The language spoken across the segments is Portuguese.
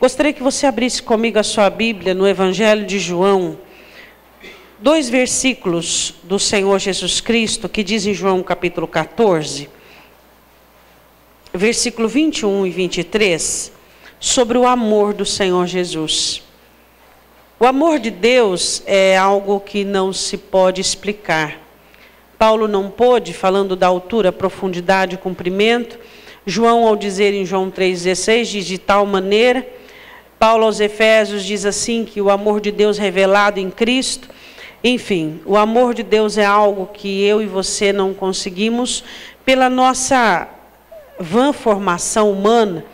Gostaria que você abrisse comigo a sua Bíblia no Evangelho de João, 2 versículos do Senhor Jesus Cristo, que diz em João capítulo 14, versículo 21 e 23, sobre o amor do Senhor Jesus. O amor de Deus é algo que não se pode explicar. Paulo não pôde, falando da altura, profundidade e comprimento. João, ao dizer em João 3,16, diz de tal maneira. Paulo aos Efésios diz assim, que o amor de Deus revelado em Cristo. Enfim, o amor de Deus é algo que eu e você não conseguimos, pela nossa vã formação humana,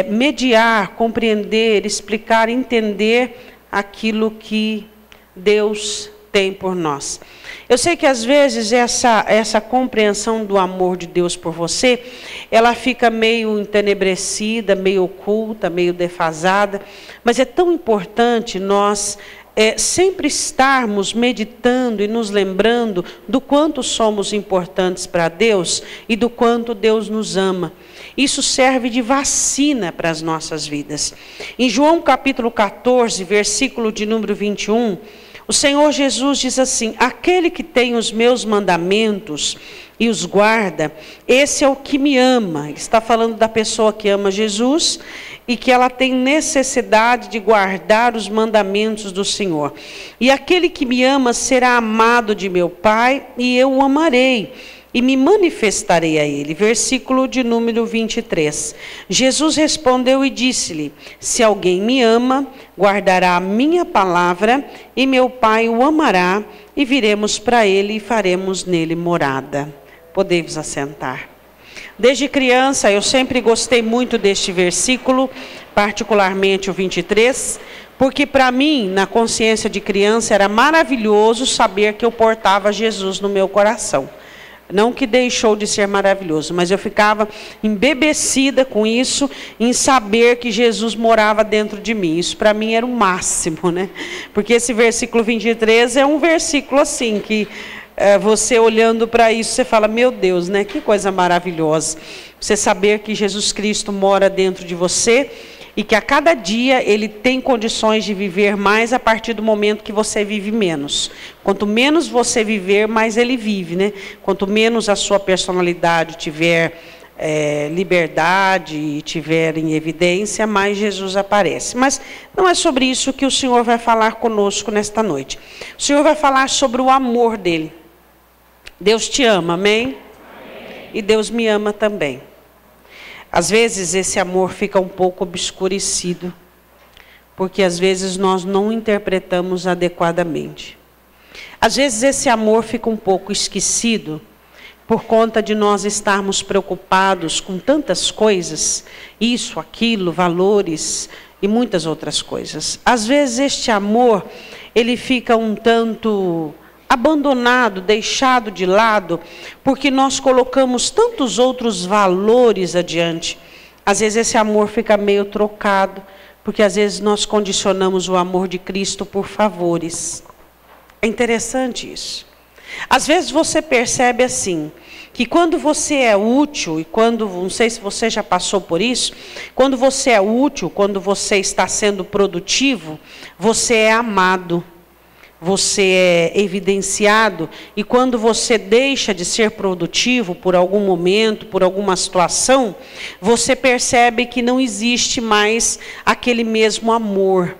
mediar, compreender, explicar, entender aquilo que Deus tem por nós. Eu sei que às vezes essa compreensão do amor de Deus por você, ela fica meio entenebrecida, meio oculta, meio defasada, mas é tão importante nós sempre estarmos meditando e nos lembrando do quanto somos importantes para Deus e do quanto Deus nos ama. Isso serve de vacina para as nossas vidas. Em João capítulo 14, versículo de número 21, o Senhor Jesus diz assim: aquele que tem os meus mandamentos e os guarda, esse é o que me ama. Ele está falando da pessoa que ama Jesus e que ela tem necessidade de guardar os mandamentos do Senhor. E aquele que me ama será amado de meu Pai, e eu o amarei e me manifestarei a ele. Versículo de número 23. Jesus respondeu e disse-lhe: se alguém me ama, guardará a minha palavra, e meu Pai o amará, e viremos para ele e faremos nele morada. Podemos assentar. Desde criança eu sempre gostei muito deste versículo, particularmente o 23, porque para mim, na consciência de criança, era maravilhoso saber que eu portava Jesus no meu coração. Não que deixou de ser maravilhoso, mas eu ficava embebecida com isso, em saber que Jesus morava dentro de mim. Isso para mim era o máximo, né? Porque esse versículo 23 é um versículo assim, que você olhando para isso, você fala, meu Deus, né? Que coisa maravilhosa. Você saber que Jesus Cristo mora dentro de você e que a cada dia Ele tem condições de viver mais a partir do momento que você vive menos. Quanto menos você viver, mais Ele vive, né? Quanto menos a sua personalidade tiver liberdade e tiver em evidência, mais Jesus aparece. Mas não é sobre isso que o Senhor vai falar conosco nesta noite. O Senhor vai falar sobre o amor dEle. Deus te ama, amém? E Deus me ama também. Às vezes esse amor fica um pouco obscurecido, porque às vezes nós não interpretamos adequadamente. Às vezes esse amor fica um pouco esquecido, por conta de nós estarmos preocupados com tantas coisas, isso, aquilo, valores e muitas outras coisas. Às vezes este amor, ele fica um tanto abandonado, deixado de lado, porque nós colocamos tantos outros valores adiante. Às vezes esse amor fica meio trocado, porque às vezes nós condicionamos o amor de Cristo por favores. É interessante isso. Às vezes você percebe assim, que quando você é útil, e quando, não sei se você já passou por isso, quando você é útil, quando você está sendo produtivo, você é amado. Você é evidenciado, e quando você deixa de ser produtivo por algum momento, por alguma situação, você percebe que não existe mais aquele mesmo amor.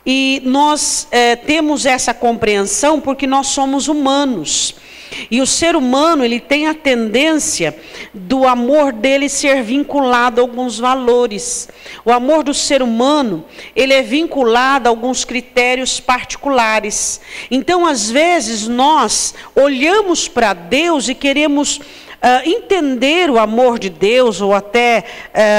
E nós temos essa compreensão porque nós somos humanos. E o ser humano, ele tem a tendência do amor dele ser vinculado a alguns valores. O amor do ser humano, ele é vinculado a alguns critérios particulares. Então, às vezes, nós olhamos para Deus e queremos entender o amor de Deus, ou até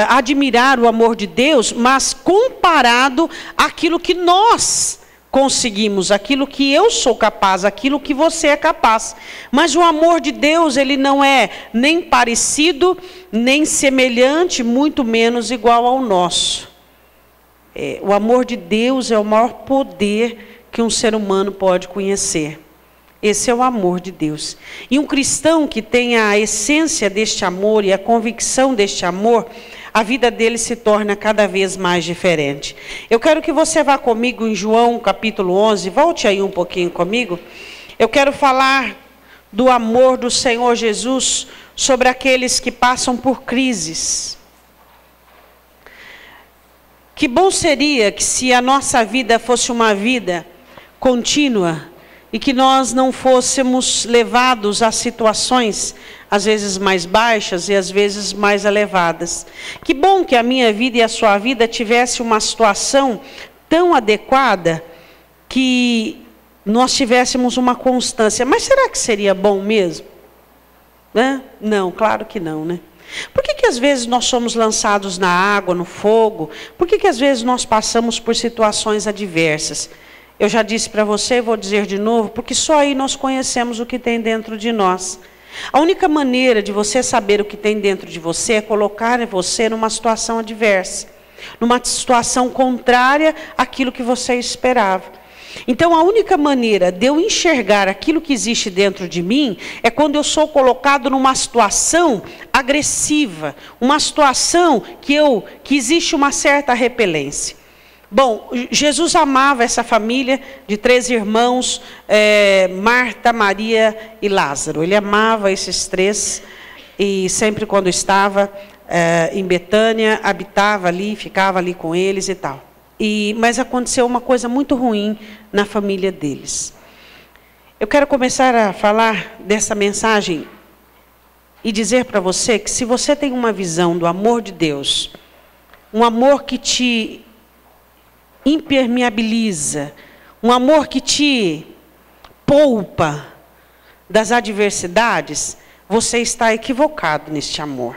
admirar o amor de Deus, mas comparado àquilo que nós conseguimos, aquilo que eu sou capaz, aquilo que você é capaz. Mas o amor de Deus, ele não é nem parecido, nem semelhante, muito menos igual ao nosso. O amor de Deus é o maior poder que um ser humano pode conhecer. Esse é o amor de Deus. E um cristão que tem a essência deste amor e a convicção deste amor, a vida dele se torna cada vez mais diferente. Eu quero que você vá comigo em João capítulo 11, volte aí um pouquinho comigo. Eu quero falar do amor do Senhor Jesus sobre aqueles que passam por crises. Que bom seria que se a nossa vida fosse uma vida contínua e que nós não fôssemos levados a situações às vezes mais baixas e às vezes mais elevadas. Que bom que a minha vida e a sua vida tivesse uma situação tão adequada que nós tivéssemos uma constância. Mas será que seria bom mesmo? Né? Não, claro que não, né? Por que às vezes nós somos lançados na água, no fogo? Por que às vezes nós passamos por situações adversas? Eu já disse para você, vou dizer de novo, porque só aí nós conhecemos o que tem dentro de nós. A única maneira de você saber o que tem dentro de você é colocar você numa situação adversa, numa situação contrária àquilo que você esperava. Então, a única maneira de eu enxergar aquilo que existe dentro de mim é quando eu sou colocado numa situação agressiva, uma situação que existe uma certa repelência. Bom, Jesus amava essa família de 3 irmãos, Marta, Maria e Lázaro. Ele amava esses 3 e sempre quando estava em Betânia, habitava ali, ficava ali com eles e tal. Mas aconteceu uma coisa muito ruim na família deles. Eu quero começar a falar dessa mensagem e dizer para você que se você tem uma visão do amor de Deus, um amor que te impermeabiliza, um amor que te poupa das adversidades, você está equivocado neste amor.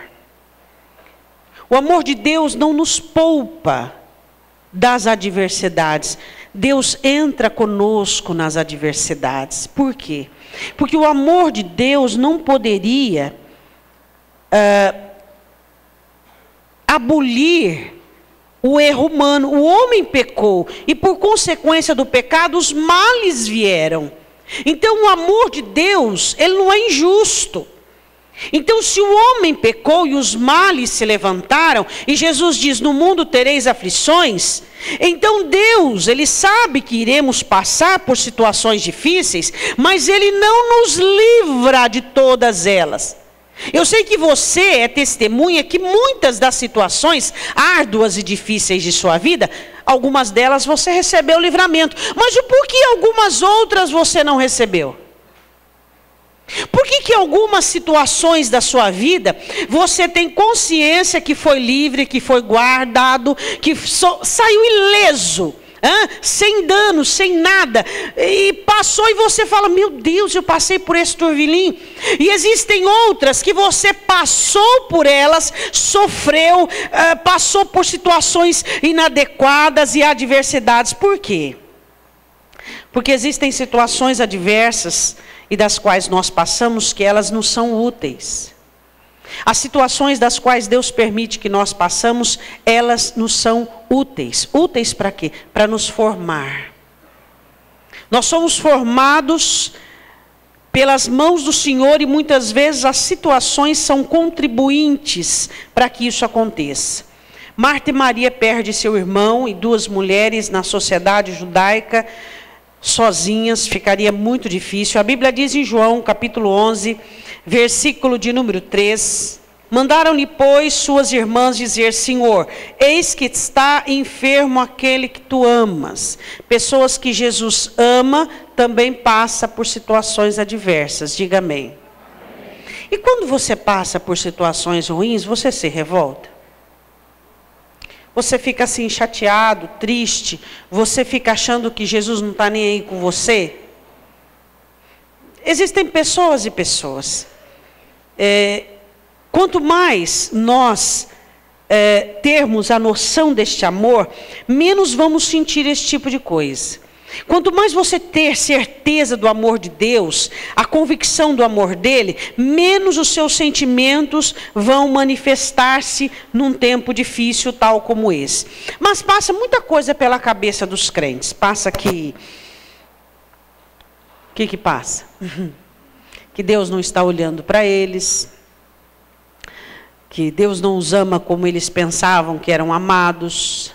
O amor de Deus não nos poupa das adversidades. Deus entra conosco nas adversidades. Por quê? Porque o amor de Deus não poderia abolir o erro humano. O homem pecou e por consequência do pecado os males vieram. Então o amor de Deus, ele não é injusto. Então se o homem pecou e os males se levantaram, e Jesus diz, no mundo tereis aflições, então Deus, ele sabe que iremos passar por situações difíceis, mas ele não nos livra de todas elas. Eu sei que você é testemunha que muitas das situações árduas e difíceis de sua vida, algumas delas você recebeu livramento, mas por que algumas outras você não recebeu? Por que algumas situações da sua vida você tem consciência que foi livre, que foi guardado, que saiu ileso, sem dano, sem nada, e passou e você fala, meu Deus, eu passei por esse turvilim. E existem outras que você passou por elas, sofreu, passou por situações inadequadas e adversidades. Por quê? Porque existem situações adversas e das quais nós passamos que elas não são úteis. As situações das quais Deus permite que nós passamos, elas nos são úteis. Úteis para quê? Para nos formar. Nós somos formados pelas mãos do Senhor e muitas vezes as situações são contribuintes para que isso aconteça. Marta e Maria perdem seu irmão e 2 mulheres na sociedade judaica, sozinhas, ficaria muito difícil. A Bíblia diz em João, capítulo 11, versículo de número 3, mandaram-lhe, pois, suas irmãs dizer, Senhor, eis que está enfermo aquele que tu amas. Pessoas que Jesus ama, também passa por situações adversas. Diga amém. Amém. E quando você passa por situações ruins, você se revolta? Você fica assim chateado, triste, você fica achando que Jesus não está nem aí com você? Existem pessoas e pessoas. Quanto mais nós termos a noção deste amor, menos vamos sentir esse tipo de coisa. Quanto mais você ter certeza do amor de Deus, a convicção do amor dele, menos os seus sentimentos vão manifestar-se num tempo difícil tal como esse. Mas passa muita coisa pela cabeça dos crentes. Passa que... O que passa? Que Deus não está olhando para eles. que Deus não os ama como eles pensavam que eram amados.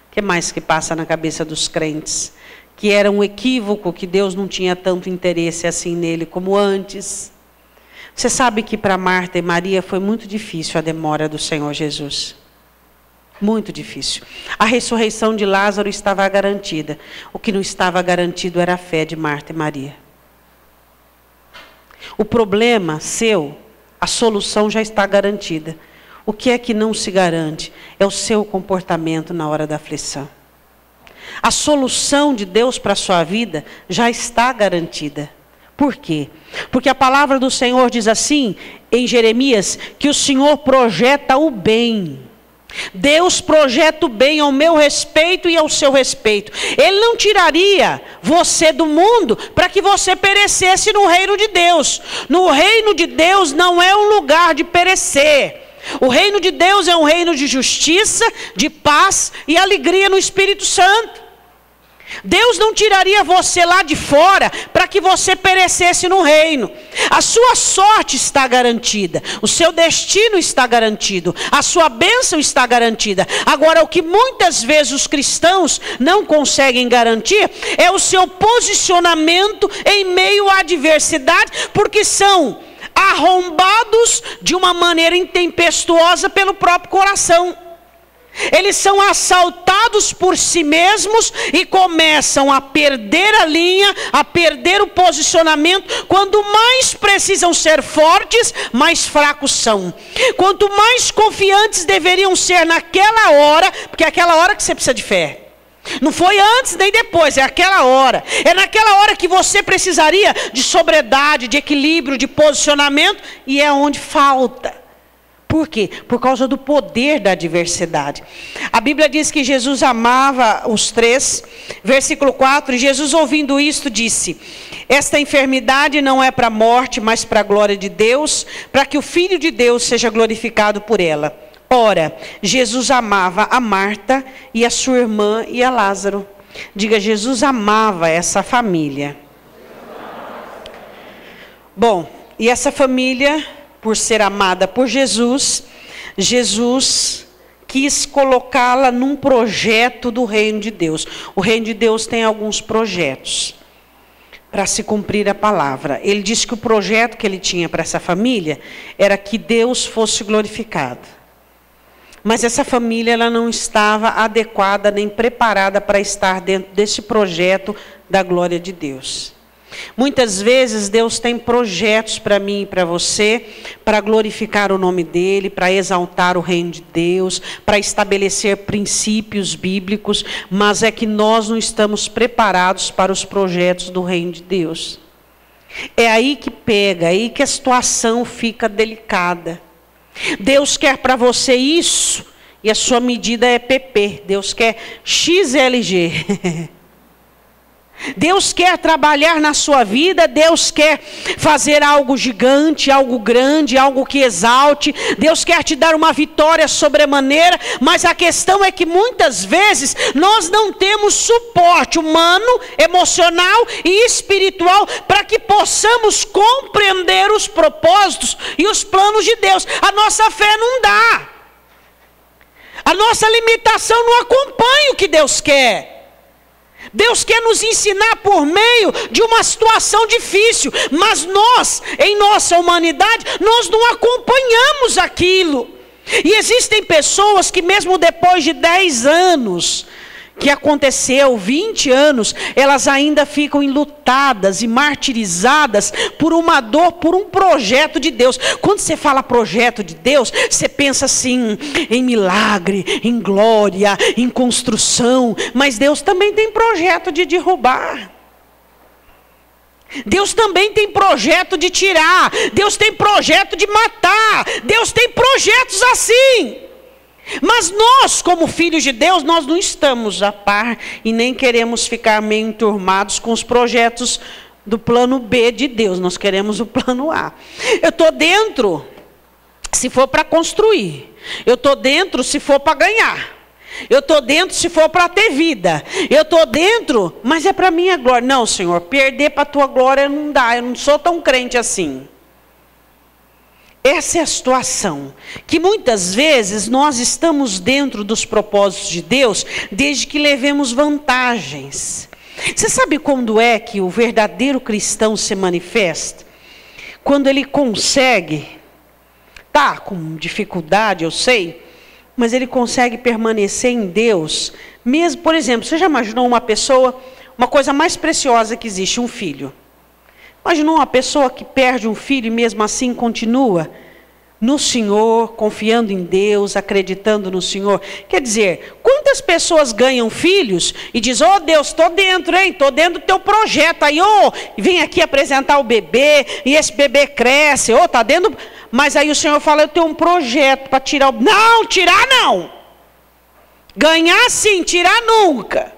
O que mais que passa na cabeça dos crentes? Que era um equívoco, que Deus não tinha tanto interesse assim nele como antes. Você sabe que para Marta e Maria foi muito difícil a demora do Senhor Jesus. Muito difícil. A ressurreição de Lázaro estava garantida. O que não estava garantido era a fé de Marta e Maria. O problema seu, a solução já está garantida. O que é que não se garante? É o seu comportamento na hora da aflição. A solução de Deus para a sua vida já está garantida. Por quê? Porque a palavra do Senhor diz assim, em Jeremias, que o Senhor projeta o bem. Deus projeta o bem ao meu respeito e ao seu respeito. Ele não tiraria você do mundo para que você perecesse no reino de Deus. No reino de Deus não é um lugar de perecer. O reino de Deus é um reino de justiça, de paz e alegria no Espírito Santo. Deus não tiraria você lá de fora para que você perecesse no reino. A sua sorte está garantida, o seu destino está garantido, a sua bênção está garantida. Agora, o que muitas vezes os cristãos não conseguem garantir é o seu posicionamento em meio à adversidade, porque são arrombados de uma maneira intempestuosa pelo próprio coração. Eles são assaltados por si mesmos e começam a perder a linha, a perder o posicionamento. Quando mais precisam ser fortes, mais fracos são. Quanto mais confiantes deveriam ser naquela hora, porque é aquela hora que você precisa de fé. Não foi antes nem depois, é aquela hora. É naquela hora que você precisaria de sobriedade, de equilíbrio, de posicionamento, e é onde falta. Por quê? Por causa do poder da adversidade. A Bíblia diz que Jesus amava os três. Versículo 4, Jesus ouvindo isto disse: esta enfermidade não é para a morte, mas para a glória de Deus, para que o Filho de Deus seja glorificado por ela. Ora, Jesus amava a Marta e a sua irmã e a Lázaro. Diga, Jesus amava essa família. Bom, e essa família, por ser amada por Jesus, Jesus quis colocá-la num projeto do reino de Deus. O reino de Deus tem alguns projetos para se cumprir a palavra. Ele disse que o projeto que ele tinha para essa família era que Deus fosse glorificado. Mas essa família ela não estava adequada nem preparada para estar dentro desse projeto da glória de Deus. Muitas vezes Deus tem projetos para mim e para você, para glorificar o nome dEle, para exaltar o reino de Deus, para estabelecer princípios bíblicos, mas é que nós não estamos preparados para os projetos do reino de Deus. É aí que pega, é aí que a situação fica delicada. Deus quer para você isso, e a sua medida é PP. Deus quer XLG. Deus quer trabalhar na sua vida, Deus quer fazer algo gigante, algo grande, algo que exalte. Deus quer te dar uma vitória sobremaneira, mas a questão é que muitas vezes nós não temos suporte humano, emocional e espiritual para que possamos compreender os propósitos e os planos de Deus. A nossa fé não dá. A nossa limitação não acompanha o que Deus quer. Deus quer nos ensinar por meio de uma situação difícil, mas nós, em nossa humanidade, nós não acompanhamos aquilo. E existem pessoas que mesmo depois de 10 anos que aconteceu, 20 anos, elas ainda ficam enlutadas e martirizadas por uma dor, por um projeto de Deus. Quando você fala projeto de Deus, você pensa assim, em milagre, em glória, em construção, mas Deus também tem projeto de derrubar. Deus também tem projeto de tirar, Deus tem projeto de matar, Deus tem projetos assim. Mas nós, como filhos de Deus, nós não estamos a par e nem queremos ficar meio enturmados com os projetos do plano B de Deus. Nós queremos o plano A. Eu estou dentro se for para construir. Eu estou dentro se for para ganhar. Eu estou dentro se for para ter vida. Eu estou dentro, mas é para minha glória. Não, Senhor, perder para a tua glória não dá. Eu não sou tão crente assim. Essa é a situação, que muitas vezes nós estamos dentro dos propósitos de Deus, desde que levemos vantagens. Você sabe quando é que o verdadeiro cristão se manifesta? Quando ele consegue, tá com dificuldade, eu sei, mas ele consegue permanecer em Deus, mesmo, por exemplo, você já imaginou uma pessoa, uma coisa mais preciosa que existe, um filho? Imaginou uma pessoa que perde um filho e mesmo assim continua no Senhor, confiando em Deus, acreditando no Senhor? Quer dizer, quantas pessoas ganham filhos e dizem, oh Deus, estou dentro, hein? Estou dentro do teu projeto, aí, oh, vem aqui apresentar o bebê, e esse bebê cresce, oh, está dentro... Mas aí o Senhor fala, eu tenho um projeto para tirar o... Não, tirar não! Ganhar sim, tirar nunca!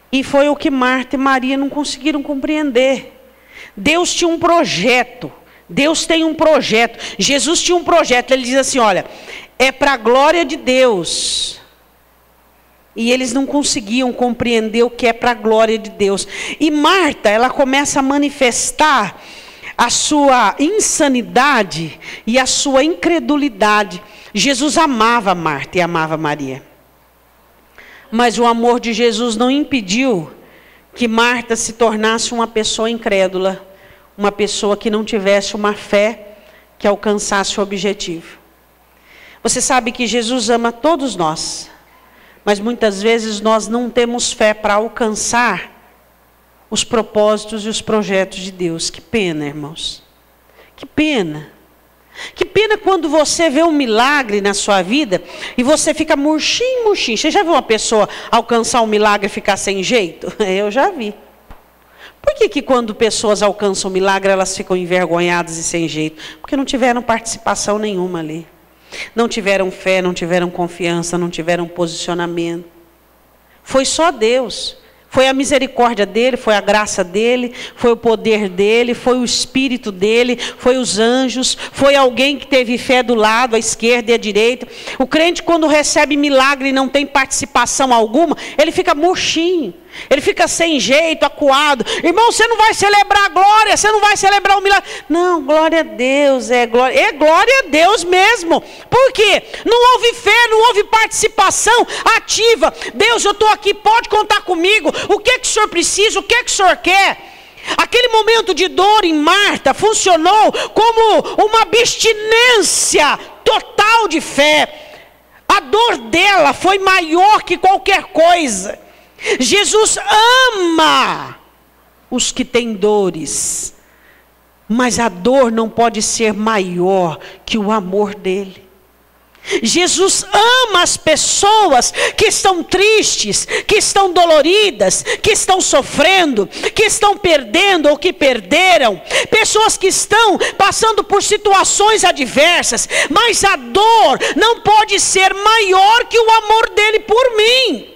E foi o que Marta e Maria não conseguiram compreender. Deus tinha um projeto. Deus tem um projeto. Jesus tinha um projeto. Ele diz assim, olha, é para a glória de Deus. E eles não conseguiam compreender o que é para a glória de Deus. E Marta, ela começa a manifestar a sua insanidade e a sua incredulidade. Jesus amava Marta e amava Maria. Mas o amor de Jesus não impediu que Marta se tornasse uma pessoa incrédula, uma pessoa que não tivesse uma fé que alcançasse o objetivo. Você sabe que Jesus ama todos nós, mas muitas vezes nós não temos fé para alcançar os propósitos e os projetos de Deus. Que pena, irmãos. Que pena. Que pena quando você vê um milagre na sua vida e você fica murchinho, murchinho. Você já viu uma pessoa alcançar um milagre e ficar sem jeito? Eu já vi. Por que quando pessoas alcançam um milagre, elas ficam envergonhadas e sem jeito? Porque não tiveram participação nenhuma ali. Não tiveram fé, não tiveram confiança, não tiveram posicionamento. Foi só Deus. Foi a misericórdia dele, foi a graça dele, foi o poder dele, foi o espírito dele, foi os anjos, foi alguém que teve fé do lado, à esquerda e à direita. O crente, quando recebe milagre e não tem participação alguma, ele fica murchinho, ele fica sem jeito, acuado. Irmão, você não vai celebrar a glória, você não vai celebrar o milagre. Não, glória a Deus, é glória a Deus mesmo. Por quê? Não houve fé, não houve participação ativa. Deus, eu estou aqui, pode contar comigo. O que é que o Senhor precisa? O que é que o Senhor quer? Aquele momento de dor em Marta funcionou como uma abstinência total de fé. A dor dela foi maior que qualquer coisa. Jesus ama os que têm dores, mas a dor não pode ser maior que o amor dele. Jesus ama as pessoas que estão tristes, que estão doloridas, que estão sofrendo, que estão perdendo ou que perderam. Pessoas que estão passando por situações adversas, mas a dor não pode ser maior que o amor dele por mim.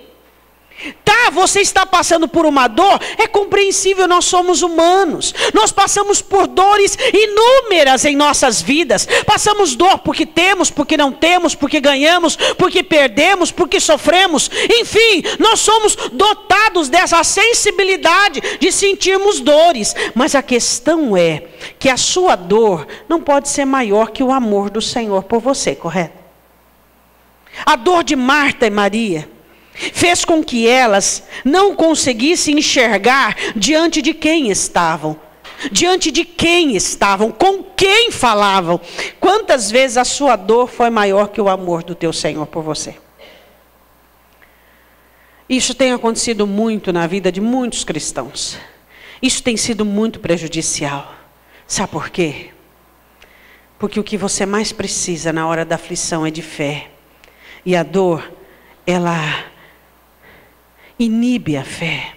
Tá, você está passando por uma dor, é compreensível, nós somos humanos. Nós passamos por dores inúmeras em nossas vidas. Passamos dor porque temos, porque não temos, porque ganhamos, porque perdemos, porque sofremos. Enfim, nós somos dotados dessa sensibilidade de sentirmos dores. Mas a questão é que a sua dor não pode ser maior que o amor do Senhor por você, correto? A dor de Marta e Maria fez com que elas não conseguissem enxergar diante de quem estavam. Diante de quem estavam, com quem falavam. Quantas vezes a sua dor foi maior que o amor do teu Senhor por você? Isso tem acontecido muito na vida de muitos cristãos. Isso tem sido muito prejudicial. Sabe por quê? Porque o que você mais precisa na hora da aflição é de fé. E a dor, ela inibe a fé,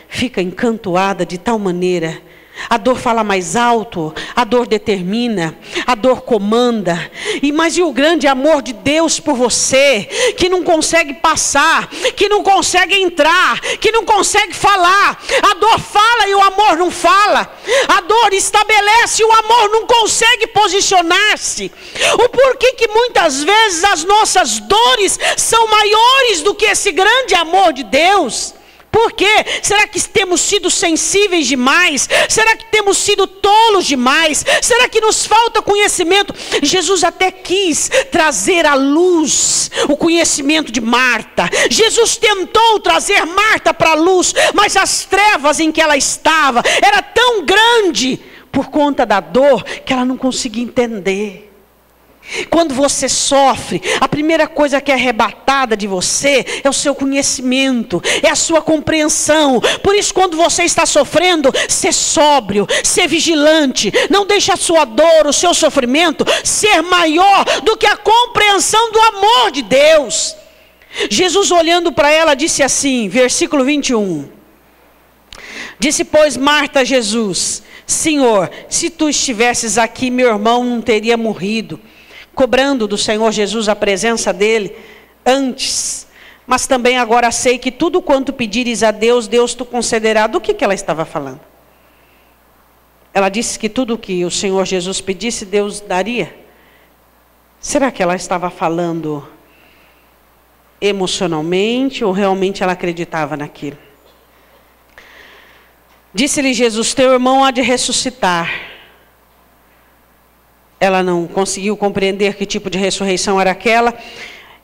fica encantoada de tal maneira. A dor fala mais alto, a dor determina, a dor comanda. Mas e o grande amor de Deus por você, que não consegue passar, que não consegue entrar, que não consegue falar. A dor fala e o amor não fala. A dor estabelece e o amor não consegue posicionar-se. O porquê que muitas vezes as nossas dores são maiores do que esse grande amor de Deus? Por quê? Será que temos sido sensíveis demais? Será que temos sido tolos demais? Será que nos falta conhecimento? Jesus até quis trazer à luz o conhecimento de Marta. Jesus tentou trazer Marta para a luz, mas as trevas em que ela estava era tão grande por conta da dor que ela não conseguia entender. Quando você sofre, a primeira coisa que é arrebatada de você é o seu conhecimento, é a sua compreensão. Por isso, quando você está sofrendo, ser sóbrio, ser vigilante. Não deixe a sua dor, o seu sofrimento ser maior do que a compreensão do amor de Deus. Jesus, olhando para ela, disse assim, versículo 21. Disse, pois, Marta a Jesus: Senhor, se tu estivesses aqui, meu irmão não teria morrido. Cobrando do Senhor Jesus a presença dele antes. Mas também agora sei que tudo quanto pedires a Deus, Deus te concederá. Do que ela estava falando? Ela disse que tudo que o Senhor Jesus pedisse, Deus daria. Será que ela estava falando emocionalmente ou realmente ela acreditava naquilo? Disse-lhe Jesus: teu irmão há de ressuscitar. Ela não conseguiu compreender que tipo de ressurreição era aquela.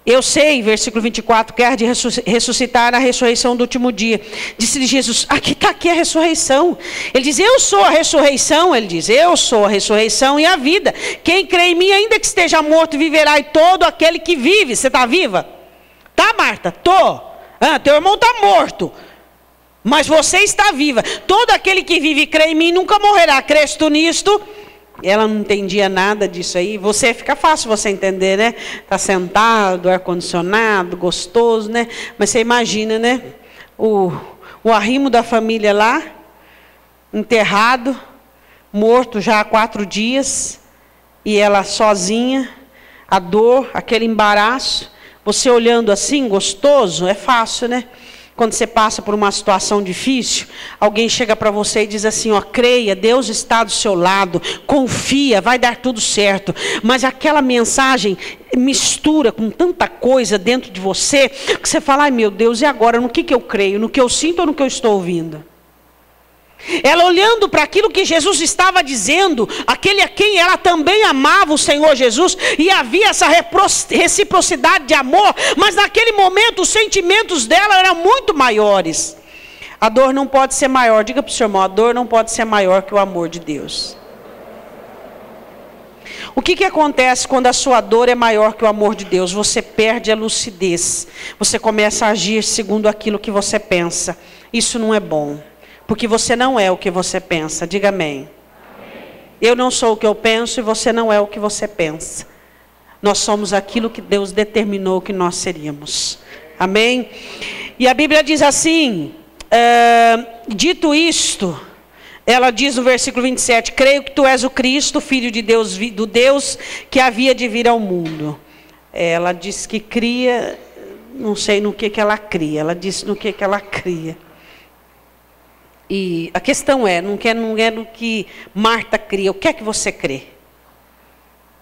Eu sei, versículo 24, quer de ressuscitar na ressurreição do último dia. Disse-lhe Jesus: aqui está aqui a ressurreição. Ele diz: eu sou a ressurreição. Ele diz: eu sou a ressurreição e a vida. Quem crê em mim, ainda que esteja morto, viverá. E todo aquele que vive. Você está viva? Tá, Marta? Tô. Teu irmão está morto, mas você está viva. Todo aquele que vive e crê em mim nunca morrerá. Crês tu nisto? Ela não entendia nada disso aí. Fica fácil você entender, né? Está sentado, ar-condicionado, gostoso, né? Mas você imagina, né? O arrimo da família lá, enterrado, morto já há 4 dias, e ela sozinha, a dor, aquele embaraço. Você olhando assim, gostoso, é fácil, né? Quando você passa por uma situação difícil, alguém chega para você e diz assim, ó, creia, Deus está do seu lado, confia, vai dar tudo certo. Mas aquela mensagem mistura com tanta coisa dentro de você, que você fala, ai meu Deus, e agora, no que eu creio? No que eu sinto ou no que eu estou ouvindo? Ela olhando para aquilo que Jesus estava dizendo, aquele a quem ela também amava, o Senhor Jesus, e havia essa reciprocidade de amor, mas naquele momento os sentimentos dela eram muito maiores. A dor não pode ser maior, diga para o seu irmão, a dor não pode ser maior que o amor de Deus. O que acontece quando a sua dor é maior que o amor de Deus? Você perde a lucidez, você começa a agir segundo aquilo que você pensa. Isso não é bom. Porque você não é o que você pensa. Diga amém. Amém. Eu não sou o que eu penso e você não é o que você pensa. Nós somos aquilo que Deus determinou que nós seríamos. Amém? E a Bíblia diz assim, dito isto, ela diz no versículo 27, creio que tu és o Cristo, Filho de Deus, do Deus que havia de vir ao mundo. Ela diz que cria, não sei no que ela cria, ela disse no que ela cria. E a questão não é no que Marta cria. O que é que você crê?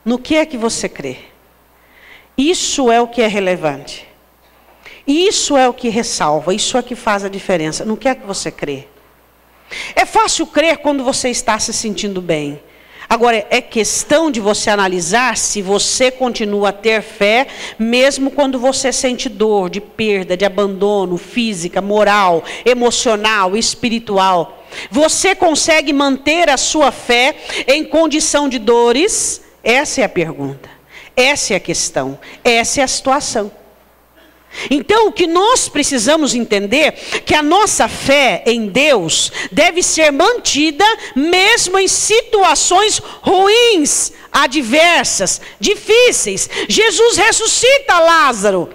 No que é que você crê? Isso é o que é relevante. Isso é o que ressalva. Isso é o que faz a diferença. No que é que você crê? É fácil crer quando você está se sentindo bem. Agora, é questão de você analisar se você continua a ter fé, mesmo quando você sente dor, de perda, de abandono, física, moral, emocional, espiritual. Você consegue manter a sua fé em condição de dores? Essa é a pergunta. Essa é a questão. Essa é a situação. Então, o que nós precisamos entender, que a nossa fé em Deus deve ser mantida mesmo em situações ruins, adversas, difíceis. Jesus ressuscita Lázaro.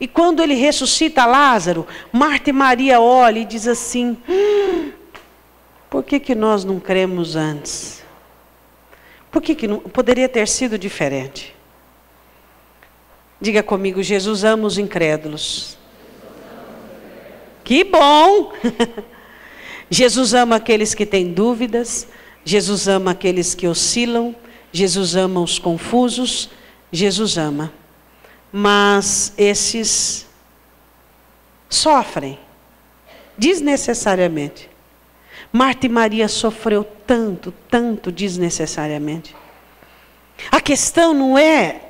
E quando ele ressuscita Lázaro, Marta e Maria olham e dizem assim, por que nós não cremos antes? Por que não poderia ter sido diferente? Diga comigo, Jesus ama os incrédulos. Que bom! Jesus ama aqueles que têm dúvidas. Jesus ama aqueles que oscilam. Jesus ama os confusos. Jesus ama. Mas esses sofrem. desnecessariamente. Marta e Maria sofreu tanto, tanto desnecessariamente. A questão não é,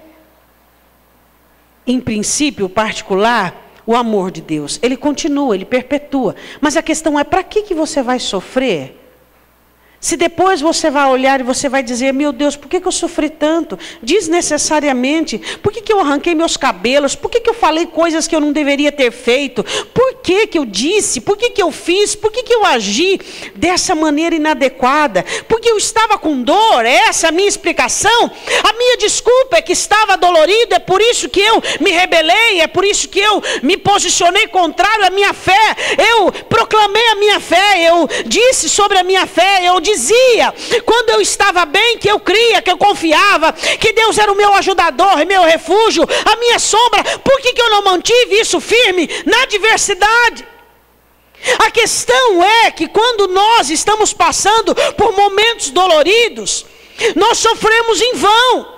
em princípio particular, o amor de Deus. Ele continua, ele perpetua. Mas a questão é, para que você vai sofrer? Se depois você vai olhar e você vai dizer, meu Deus, por que eu sofri tanto? Desnecessariamente. Por que eu arranquei meus cabelos? Por que eu falei coisas que eu não deveria ter feito? Por que eu disse? Por que eu fiz? Por que eu agi dessa maneira inadequada? Porque eu estava com dor? Essa é a minha explicação? A minha desculpa é que estava dolorido, é por isso que eu me rebelei, é por isso que eu me posicionei contrário à minha fé. Eu proclamei a minha fé, eu disse sobre a minha fé, eu dizia, quando eu estava bem, que eu cria, que eu confiava, que Deus era o meu ajudador, meu refúgio, a minha sombra. Por que eu não mantive isso firme na adversidade? A questão é que quando nós estamos passando por momentos doloridos, nós sofremos em vão.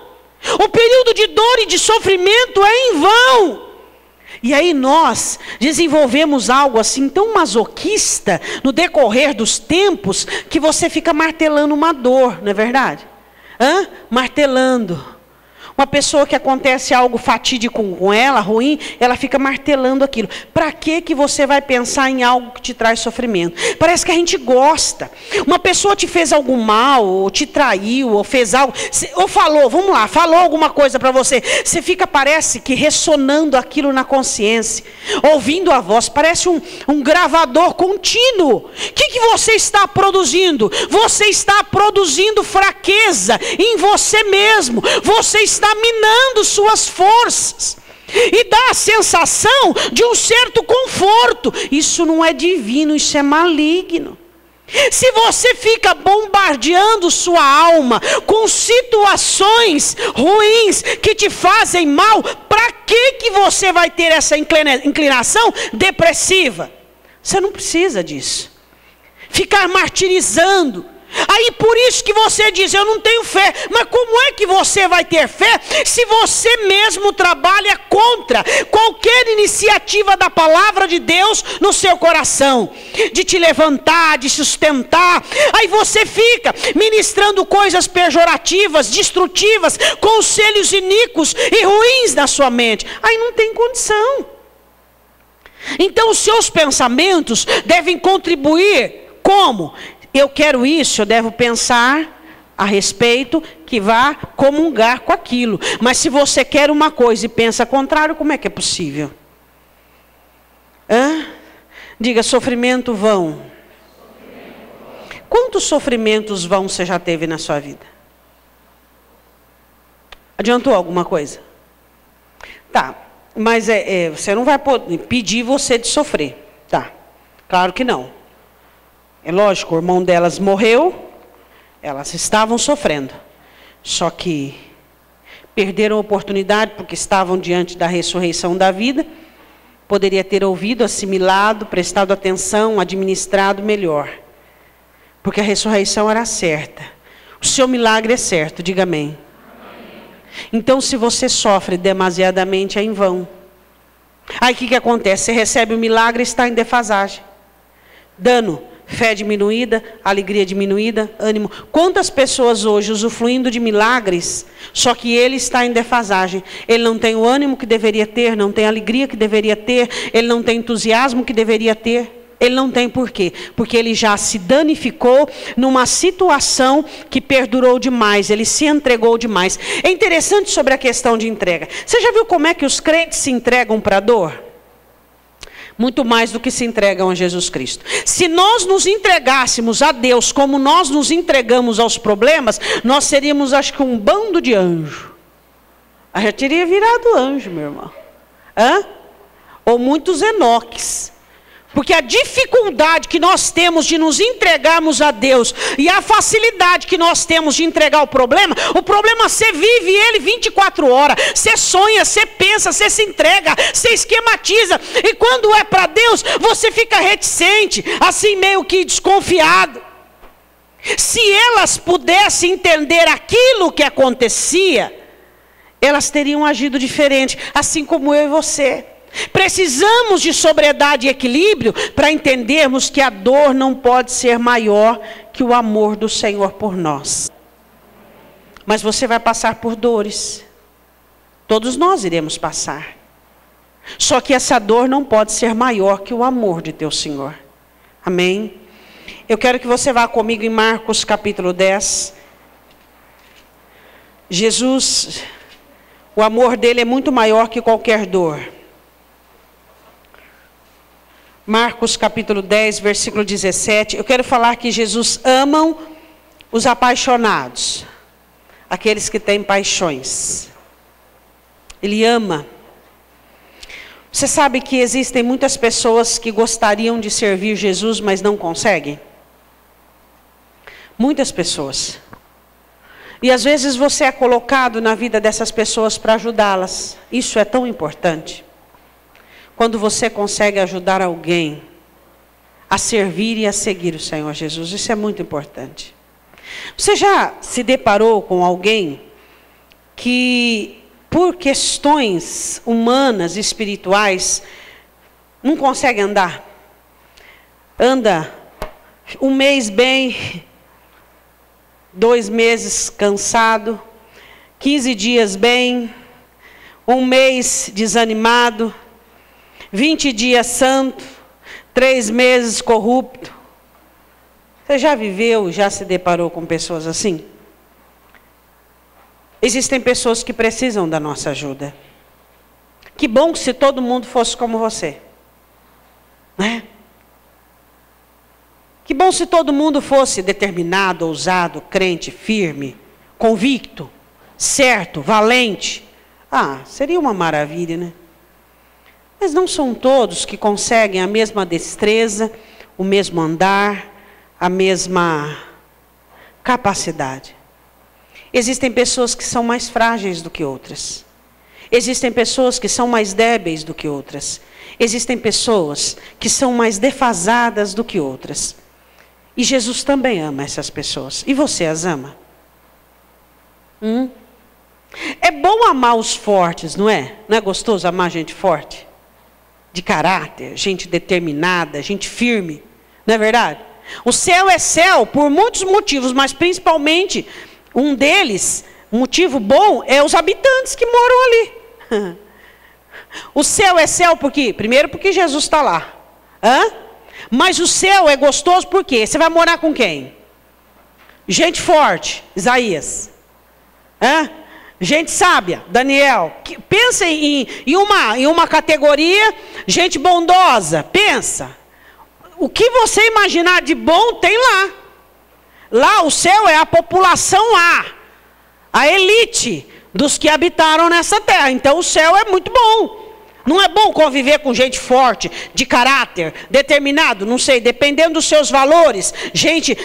O período de dor e de sofrimento é em vão. E aí nós desenvolvemos algo assim tão masoquista no decorrer dos tempos, que você fica martelando uma dor, não é verdade? Martelando. Uma pessoa que acontece algo fatídico com ela, ruim, ela fica martelando aquilo. Para que você vai pensar em algo que te traz sofrimento? Parece que a gente gosta. Uma pessoa te fez algo mal, ou te traiu, ou fez algo, ou falou, vamos lá, falou alguma coisa para você. Você fica, parece que ressonando aquilo na consciência, ouvindo a voz, parece um gravador contínuo. O que você está produzindo? Você está produzindo fraqueza em você mesmo. Você está minando suas forças e dá a sensação de um certo conforto. Isso não é divino, isso é maligno. Se você fica bombardeando sua alma com situações ruins que te fazem mal, para que você vai ter essa inclinação depressiva? Você não precisa disso. Ficar martirizando. Aí por isso que você diz, eu não tenho fé. Mas como é que você vai ter fé se você mesmo trabalha contra qualquer iniciativa da palavra de Deus no seu coração? De te levantar, de sustentar. Aí você fica ministrando coisas pejorativas, destrutivas, conselhos iníquos e ruins na sua mente. Aí não tem condição. Então os seus pensamentos devem contribuir como? Eu quero isso, eu devo pensar a respeito que vá comungar com aquilo. Mas se você quer uma coisa e pensa contrário, como é que é possível? Diga, sofrimento vão. Quantos sofrimentos vão você já teve na sua vida? Adiantou alguma coisa? Tá, mas você não vai poder pedir você de sofrer. Tá, claro que não. É lógico, o irmão delas morreu, elas estavam sofrendo. Só que perderam a oportunidade porque estavam diante da ressurreição da vida. Poderia ter ouvido, assimilado, prestado atenção, administrado melhor. Porque a ressurreição era certa. O seu milagre é certo, diga amém. Então se você sofre demasiadamente é em vão. Aí o que acontece? Você recebe o milagre e está em defasagem. Dano. Fé diminuída, alegria diminuída, ânimo. Quantas pessoas hoje usufruindo de milagres, só que ele está em defasagem. Ele não tem o ânimo que deveria ter, não tem a alegria que deveria ter, ele não tem entusiasmo que deveria ter. Ele não tem por quê? Porque ele já se danificou numa situação que perdurou demais, ele se entregou demais. É interessante sobre a questão de entrega. Você já viu como é que os crentes se entregam para a dor? Muito mais do que se entregam a Jesus Cristo. Se nós nos entregássemos a Deus como nós nos entregamos aos problemas, nós seríamos, acho que, um bando de anjo. A gente teria virado anjo, meu irmão. Ou muitos Enoques. Porque a dificuldade que nós temos de nos entregarmos a Deus e a facilidade que nós temos de entregar o problema você vive ele 24 horas. Você sonha, você pensa, você se entrega, você esquematiza. E quando é para Deus, você fica reticente, assim meio que desconfiado. Se elas pudessem entender aquilo que acontecia, elas teriam agido diferente, assim como eu e você. Precisamos de sobriedade e equilíbrio para entendermos que a dor não pode ser maior que o amor do Senhor por nós. Mas você vai passar por dores. Todos nós iremos passar. Só que essa dor não pode ser maior que o amor de teu Senhor. Amém? Eu quero que você vá comigo em Marcos capítulo 10. Jesus, o amor dele é muito maior que qualquer dor. Marcos capítulo 10, versículo 17. Eu quero falar que Jesus ama os apaixonados. Aqueles que têm paixões. Ele ama. Você sabe que existem muitas pessoas que gostariam de servir Jesus, mas não conseguem? Muitas pessoas. E às vezes você é colocado na vida dessas pessoas para ajudá-las. Isso é tão importante. Quando você consegue ajudar alguém a servir e a seguir o Senhor Jesus, isso é muito importante. Você já se deparou com alguém que, por questões humanas, espirituais, não consegue andar? Anda um mês bem, 2 meses cansado, 15 dias bem, 1 mês desanimado, 20 dias santo, 3 meses corrupto. Você já viveu, já se deparou com pessoas assim? Existem pessoas que precisam da nossa ajuda. Que bom se todo mundo fosse como você. Né? Que bom se todo mundo fosse determinado, ousado, crente, firme, convicto, certo, valente. Ah, seria uma maravilha, né? Mas não são todos que conseguem a mesma destreza, o mesmo andar, a mesma capacidade. Existem pessoas que são mais frágeis do que outras. Existem pessoas que são mais débeis do que outras. Existem pessoas que são mais defasadas do que outras. E Jesus também ama essas pessoas. E você as ama? É bom amar os fortes, não é? Não é gostoso amar gente forte? De caráter, gente determinada, gente firme. Não é verdade? O céu é céu por muitos motivos, mas principalmente um deles, um motivo bom, é os habitantes que moram ali. O céu é céu por quê? Primeiro porque Jesus está lá. Mas o céu é gostoso por quê? Você vai morar com quem? Gente forte, Isaías. Gente sábia, Daniel. Pensa em uma categoria, gente bondosa. Pensa. O que você imaginar de bom tem lá. Lá o céu é a população a elite dos que habitaram nessa terra. Então o céu é muito bom. Não é bom conviver com gente forte, de caráter, determinado, não sei, dependendo dos seus valores.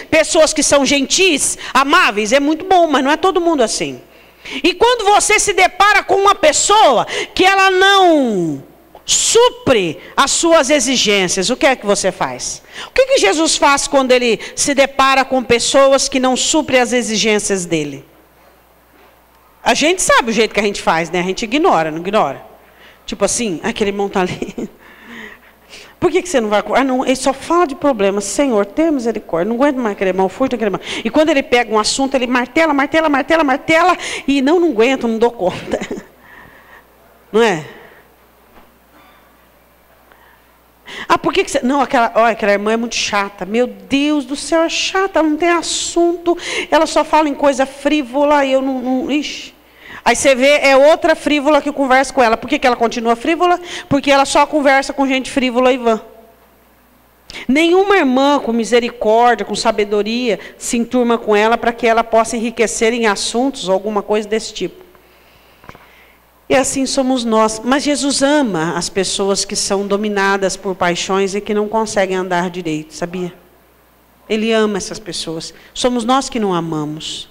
Pessoas que são gentis, amáveis, é muito bom, mas não é todo mundo assim. E quando você se depara com uma pessoa que ela não supre as suas exigências, o que é que você faz? O que Jesus faz quando ele se depara com pessoas que não suprem as exigências dele? A gente sabe o jeito que a gente faz, né? A gente ignora, não ignora? Tipo assim, aquele irmão está ali. Por que você não vai... não, ele só fala de problemas. Senhor, tenha misericórdia. Não aguento mais aquele irmão, furto aquele irmão. E quando ele pega um assunto, ele martela. E não aguento, não dou conta. Não é? Por que você... Não, aquela irmã é muito chata. Meu Deus do céu, é chata. Ela não tem assunto. Ela só fala em coisa frívola. E eu não... Ixi. Aí você vê, é outra frívola que conversa com ela. Por que ela continua frívola? Porque ela só conversa com gente frívola e vã. Nenhuma irmã com misericórdia, com sabedoria, se enturma com ela para que ela possa enriquecer em assuntos ou alguma coisa desse tipo. E assim somos nós. Mas Jesus ama as pessoas que são dominadas por paixões e que não conseguem andar direito, sabia? Ele ama essas pessoas. Somos nós que não amamos.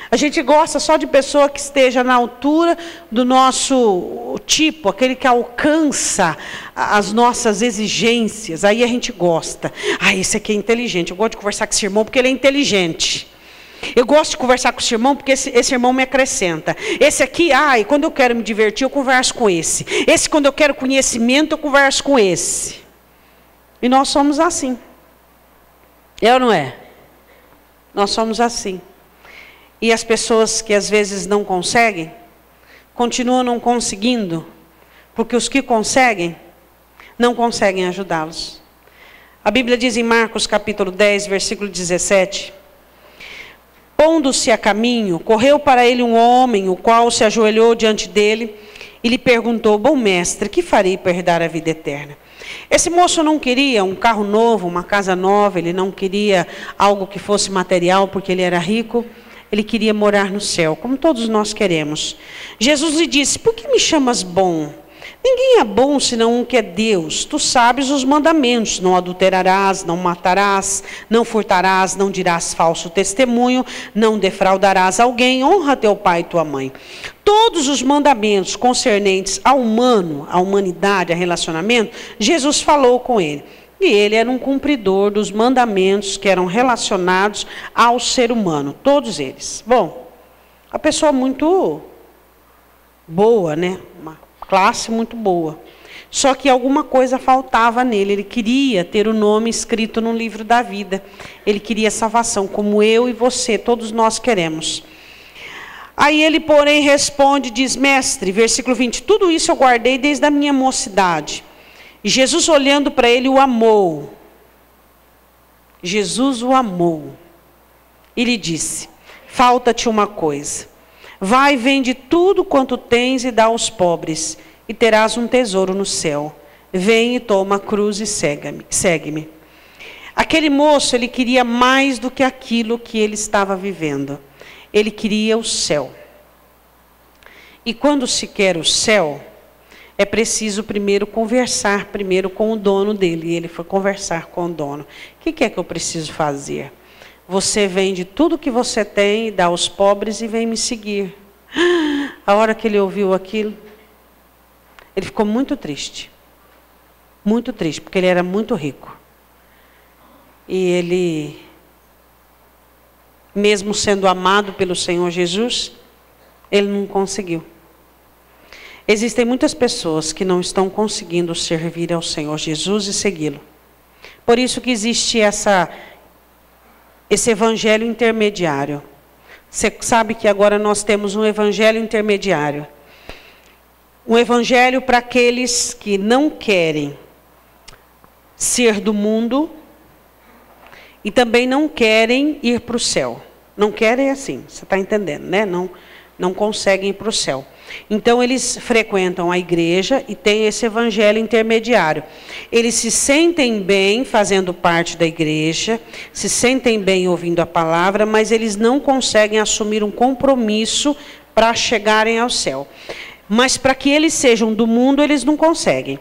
A gente gosta só de pessoa que esteja na altura do nosso tipo, aquele que alcança as nossas exigências. Aí a gente gosta. Esse aqui é inteligente. Eu gosto de conversar com esse irmão porque ele é inteligente. Eu gosto de conversar com esse irmão porque esse irmão me acrescenta. Esse aqui, quando eu quero me divertir, eu converso com esse. Esse, quando eu quero conhecimento, eu converso com esse. E nós somos assim. É ou não é? Nós somos assim. E as pessoas que às vezes não conseguem, continuam não conseguindo, porque os que conseguem, não conseguem ajudá-los. A Bíblia diz em Marcos capítulo 10, versículo 17... Pondo-se a caminho, correu para ele um homem, o qual se ajoelhou diante dele e lhe perguntou: bom mestre, que farei para herdar a vida eterna? Esse moço não queria um carro novo, uma casa nova, ele não queria algo que fosse material, porque ele era rico, ele queria morar no céu, como todos nós queremos. Jesus lhe disse: por que me chamas bom? Ninguém é bom senão um que é Deus. Tu sabes os mandamentos: não adulterarás, não matarás, não furtarás, não dirás falso testemunho, não defraudarás alguém, honra teu pai e tua mãe. Todos os mandamentos concernentes ao humano, à humanidade, a relacionamento, Jesus falou com ele. E ele era um cumpridor dos mandamentos que eram relacionados ao ser humano, todos eles. Bom, a pessoa muito boa, né? Uma classe muito boa. Só que alguma coisa faltava nele. Ele queria ter o nome escrito no livro da vida. Ele queria salvação, como eu e você, todos nós queremos. Aí ele, porém, responde, diz: mestre, versículo 20, tudo isso eu guardei desde a minha mocidade. E Jesus, olhando para ele, o amou. Jesus o amou. E lhe disse: falta-te uma coisa. Vai, vende tudo quanto tens e dá aos pobres, e terás um tesouro no céu. Vem e toma a cruz e segue-me. Aquele moço, ele queria mais do que aquilo que ele estava vivendo. Ele queria o céu. E quando se quer o céu, é preciso primeiro conversar com o dono dele. E ele foi conversar com o dono. O que é que eu preciso fazer? Você vende tudo que você tem, dá aos pobres e vem me seguir. A hora que ele ouviu aquilo, ele ficou muito triste. Muito triste, porque ele era muito rico. E ele, mesmo sendo amado pelo Senhor Jesus, ele não conseguiu. Existem muitas pessoas que não estão conseguindo servir ao Senhor Jesus e segui-lo. Por isso que existe esse evangelho intermediário. Você sabe que agora nós temos um evangelho intermediário. Um evangelho para aqueles que não querem ser do mundo e também não querem ir para o céu. Não querem assim, você está entendendo, né? Não conseguem ir para o céu. Então eles frequentam a igreja e tem esse evangelho intermediário. Eles se sentem bem fazendo parte da igreja, se sentem bem ouvindo a palavra, mas eles não conseguem assumir um compromisso para chegarem ao céu. Mas para que eles sejam do mundo, eles não conseguem.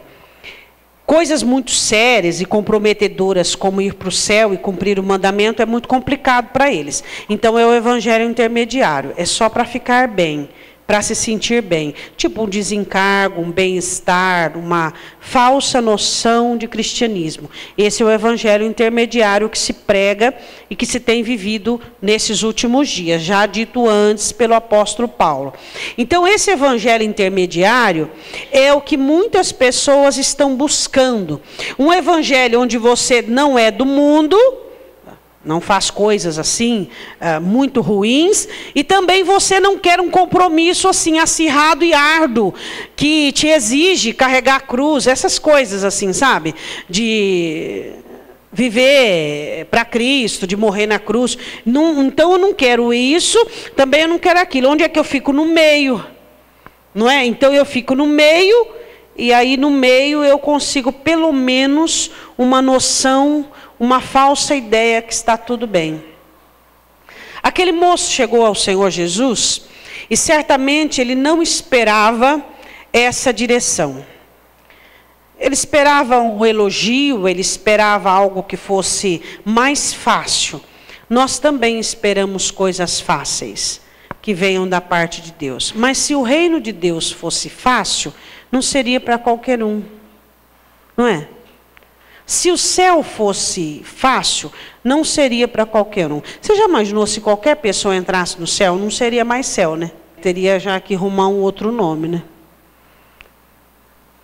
Coisas muito sérias e comprometedoras, como ir para o céu e cumprir o mandamento, é muito complicado para eles. Então é o evangelho intermediário, é só para ficar bem, para se sentir bem. Tipo um desencargo, um bem-estar, uma falsa noção de cristianismo. Esse é o evangelho intermediário que se prega e que se tem vivido nesses últimos dias, já dito antes pelo apóstolo Paulo. Então esse evangelho intermediário é o que muitas pessoas estão buscando. Um evangelho onde você não é do mundo, não faz coisas assim, muito ruins, e também você não quer um compromisso assim, acirrado e árduo, que te exige carregar a cruz, essas coisas assim, sabe? De viver para Cristo, de morrer na cruz. Então eu não quero isso, também eu não quero aquilo. Onde é que eu fico? No meio, não é? Então eu fico no meio, e aí no meio eu consigo pelo menos uma noção, uma falsa ideia que está tudo bem. Aquele moço chegou ao Senhor Jesus e certamente ele não esperava essa direção. Ele esperava um elogio, ele esperava algo que fosse mais fácil. Nós também esperamos coisas fáceis que venham da parte de Deus. Mas se o reino de Deus fosse fácil, não seria para qualquer um, não é? Se o céu fosse fácil, não seria para qualquer um. Você já imaginou se qualquer pessoa entrasse no céu? Não seria mais céu, né? Teria já que arrumar um outro nome, né?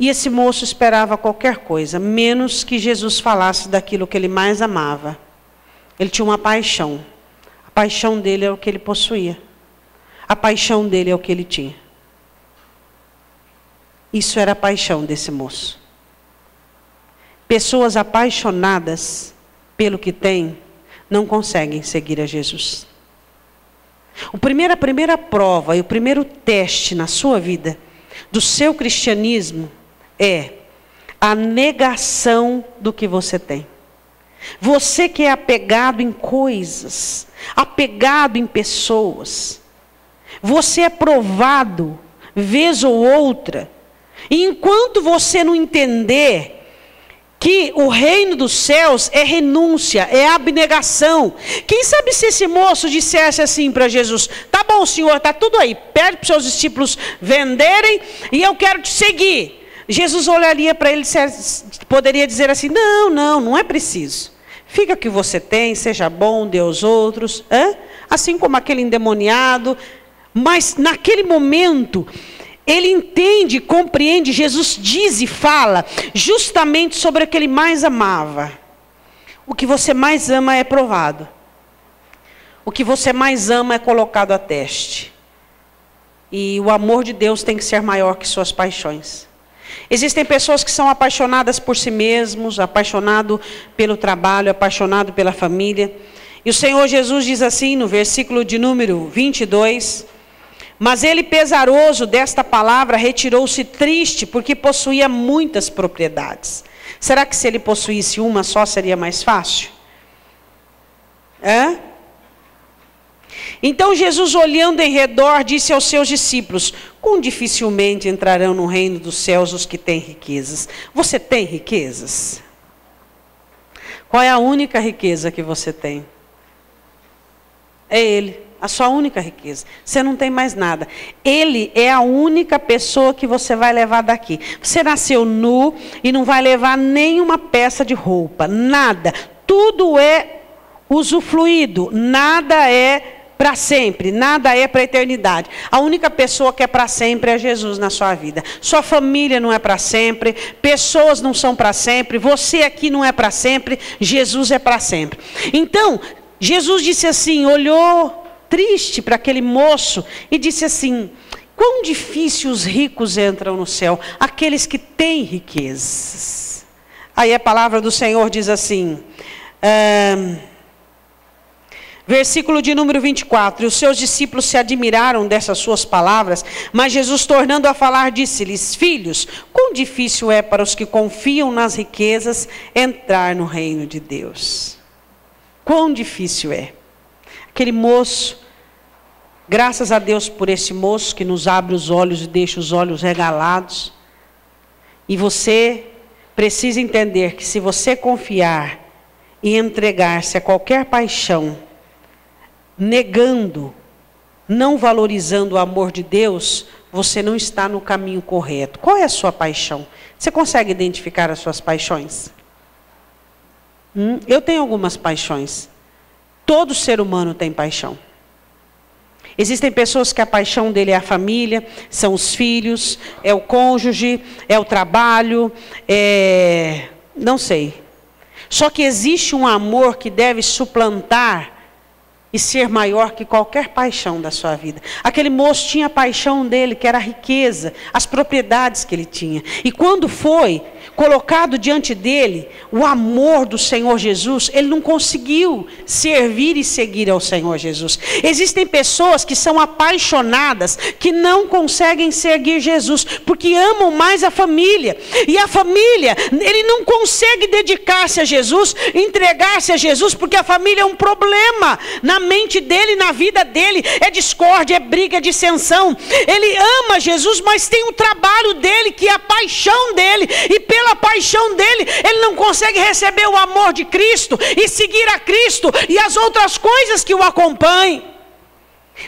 E esse moço esperava qualquer coisa, menos que Jesus falasse daquilo que ele mais amava. Ele tinha uma paixão. A paixão dele é o que ele possuía. A paixão dele é o que ele tinha. Isso era a paixão desse moço. Pessoas apaixonadas pelo que têm, não conseguem seguir a Jesus. A primeira prova e o primeiro teste na sua vida, do seu cristianismo, é a negação do que você tem. Você que é apegado em coisas, apegado em pessoas, você é provado, vez ou outra, e enquanto você não entender que o reino dos céus é renúncia, é abnegação. Quem sabe se esse moço dissesse assim para Jesus: tá bom, Senhor, tá tudo aí, pede para os seus discípulos venderem e eu quero te seguir. Jesus olharia para ele e poderia dizer assim: não é preciso. Fica o que você tem, seja bom, dê aos outros. Assim como aquele endemoniado. Mas naquele momento, ele entende, compreende, Jesus diz e fala justamente sobre o que ele mais amava. O que você mais ama é provado. O que você mais ama é colocado a teste. E o amor de Deus tem que ser maior que suas paixões. Existem pessoas que são apaixonadas por si mesmos, apaixonado pelo trabalho, apaixonado pela família. E o Senhor Jesus diz assim no versículo de número 22... Mas ele, pesaroso desta palavra, retirou-se triste, porque possuía muitas propriedades. Será que se ele possuísse uma só, seria mais fácil? Então Jesus, olhando em redor, disse aos seus discípulos: quão dificilmente entrarão no reino dos céus os que têm riquezas. Você tem riquezas? Qual é a única riqueza que você tem? É Ele. A sua única riqueza. Você não tem mais nada. Ele é a única pessoa que você vai levar daqui. Você nasceu nu e não vai levar nenhuma peça de roupa. Nada. Tudo é usufruído. Nada é para sempre. Nada é para a eternidade. A única pessoa que é para sempre é Jesus na sua vida. Sua família não é para sempre. Pessoas não são para sempre. Você aqui não é para sempre. Jesus é para sempre. Então, Jesus disse assim, olhou triste para aquele moço e disse assim: quão difícil os ricos entram no céu, aqueles que têm riquezas. Aí a palavra do Senhor diz assim, versículo de número 24, e os seus discípulos se admiraram dessas suas palavras, mas Jesus, tornando a falar, disse-lhes: filhos, quão difícil é para os que confiam nas riquezas entrar no reino de Deus. Quão difícil é. Aquele moço, graças a Deus por esse moço que nos abre os olhos e deixa os olhos regalados. E você precisa entender que se você confiar e entregar-se a qualquer paixão, negando, não valorizando o amor de Deus, você não está no caminho correto. Qual é a sua paixão? Você consegue identificar as suas paixões? Eu tenho algumas paixões. Todo ser humano tem paixão. Existem pessoas que a paixão dele é a família, são os filhos, é o cônjuge, é o trabalho, não sei. Só que existe um amor que deve suplantar e ser maior que qualquer paixão da sua vida. Aquele moço tinha a paixão dele, que era a riqueza, as propriedades que ele tinha. E quando foi colocado diante dele o amor do Senhor Jesus, ele não conseguiu servir e seguir ao Senhor Jesus. Existem pessoas que são apaixonadas, que não conseguem seguir Jesus, porque amam mais a família. E a família, ele não consegue dedicar-se a Jesus, entregar-se a Jesus, porque a família é um problema na mente dele, na vida dele, é discórdia, é briga, é dissensão. Ele ama Jesus, mas tem o trabalho dele, que é a paixão dele, e pela paixão dele, ele não consegue receber o amor de Cristo, e seguir a Cristo, e as outras coisas que o acompanham.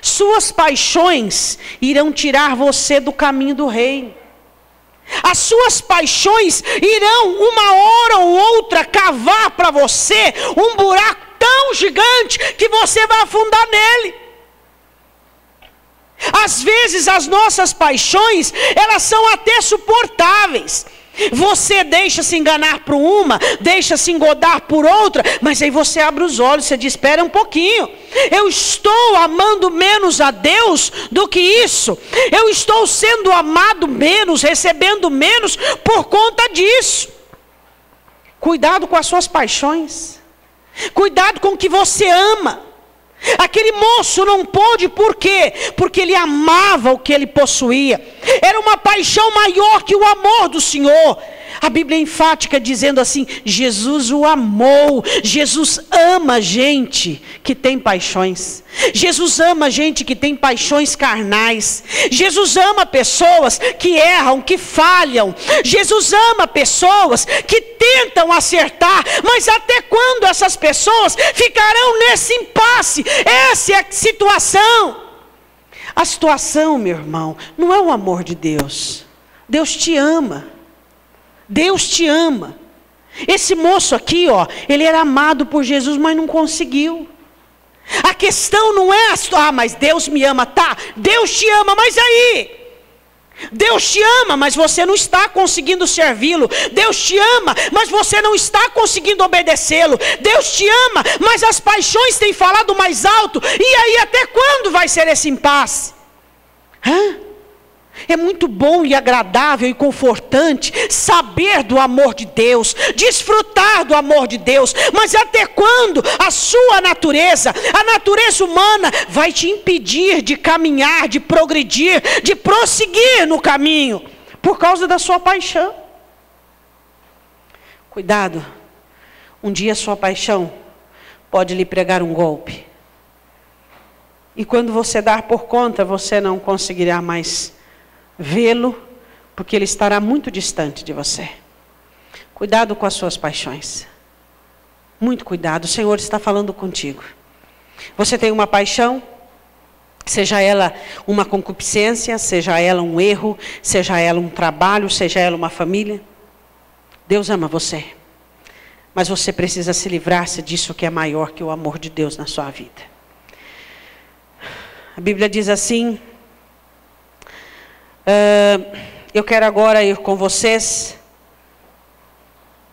Suas paixões irão tirar você do caminho do reino. As suas paixões irão, uma hora ou outra, cavar para você um buraco tão gigante que você vai afundar nele. Às vezes as nossas paixões, elas são até suportáveis. Você deixa se enganar por uma, deixa se engodar por outra, mas aí você abre os olhos, você diz, espera um pouquinho. Eu estou amando menos a Deus do que isso. Eu estou sendo amado menos, recebendo menos por conta disso. Cuidado com as suas paixões. Cuidado com o que você ama. Aquele moço não pôde, por quê? Porque ele amava o que ele possuía. Era uma paixão maior que o amor do Senhor. A Bíblia é enfática dizendo assim, Jesus o amou. Jesus ama gente que tem paixões. Jesus ama gente que tem paixões carnais. Jesus ama pessoas que erram, que falham. Jesus ama pessoas que tentam acertar. Mas até quando essas pessoas ficarão nesse impasse? Essa é a situação. A situação, meu irmão, não é o amor de Deus. Deus te ama. Deus te ama. Esse moço aqui, ó, ele era amado por Jesus, mas não conseguiu. A questão não é mas Deus me ama, tá? Deus te ama, mas aí? Deus te ama, mas você não está conseguindo servi-lo. Deus te ama, mas você não está conseguindo obedecê-lo. Deus te ama, mas as paixões têm falado mais alto. E aí, até quando vai ser esse impasse? É muito bom e agradável e confortante saber do amor de Deus, desfrutar do amor de Deus, mas até quando a sua natureza, a natureza humana, vai te impedir de caminhar, de progredir, de prosseguir no caminho, por causa da sua paixão? Cuidado, um dia a sua paixão pode lhe pregar um golpe, e quando você dar por conta, você não conseguirá mais vê-lo, porque ele estará muito distante de você. Cuidado com as suas paixões. Muito cuidado, o Senhor está falando contigo. Você tem uma paixão, seja ela uma concupiscência, seja ela um erro, seja ela um trabalho, seja ela uma família. Deus ama você, mas você precisa se livrar-se disso que é maior que o amor de Deus na sua vida. A Bíblia diz assim, eu quero agora ir com vocês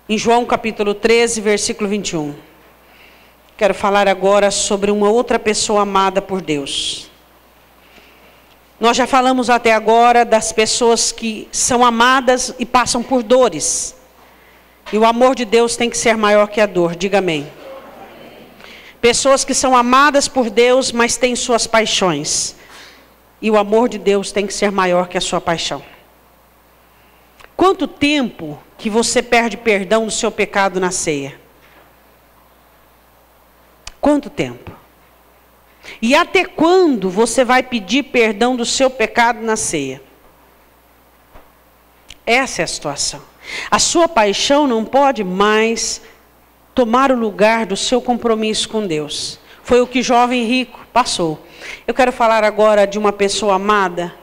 em João capítulo 13, versículo 21. Quero falar agora sobre uma outra pessoa amada por Deus. Nós já falamos até agora das pessoas que são amadas e passam por dores. E o amor de Deus tem que ser maior que a dor, diga amém. Pessoas que são amadas por Deus, mas têm suas paixões. E o amor de Deus tem que ser maior que a sua paixão. Quanto tempo que você perde perdão do seu pecado na ceia? Quanto tempo? E até quando você vai pedir perdão do seu pecado na ceia? Essa é a situação. A sua paixão não pode mais tomar o lugar do seu compromisso com Deus. Foi o que o jovem rico passou. Eu quero falar agora de uma pessoa amada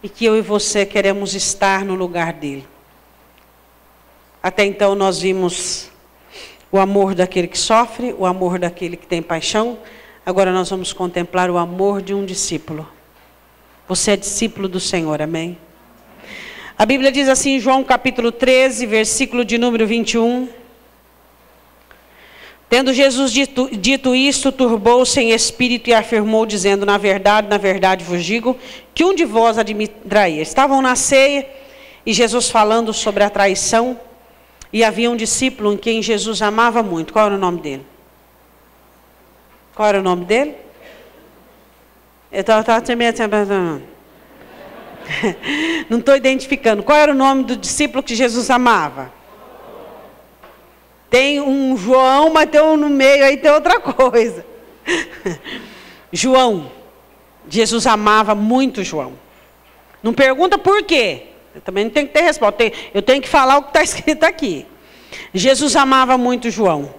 e que eu e você queremos estar no lugar dele. Até então nós vimos o amor daquele que sofre, o amor daquele que tem paixão. Agora nós vamos contemplar o amor de um discípulo. Você é discípulo do Senhor, amém? A Bíblia diz assim em João capítulo 13, versículo de número 21. Tendo Jesus dito isto, turbou-se em espírito e afirmou, dizendo, na verdade vos digo, que um de vós há de me trair. Estavam na ceia, e Jesus falando sobre a traição, e havia um discípulo em quem Jesus amava muito. Qual era o nome dele? Qual era o nome dele? Não estou identificando. Qual era o nome do discípulo que Jesus amava? Tem um João, mas tem um no meio, aí tem outra coisa. João. Jesus amava muito João. Não pergunta por quê. Eu também não tenho que ter resposta. Eu tenho que falar o que está escrito aqui. Jesus amava muito João.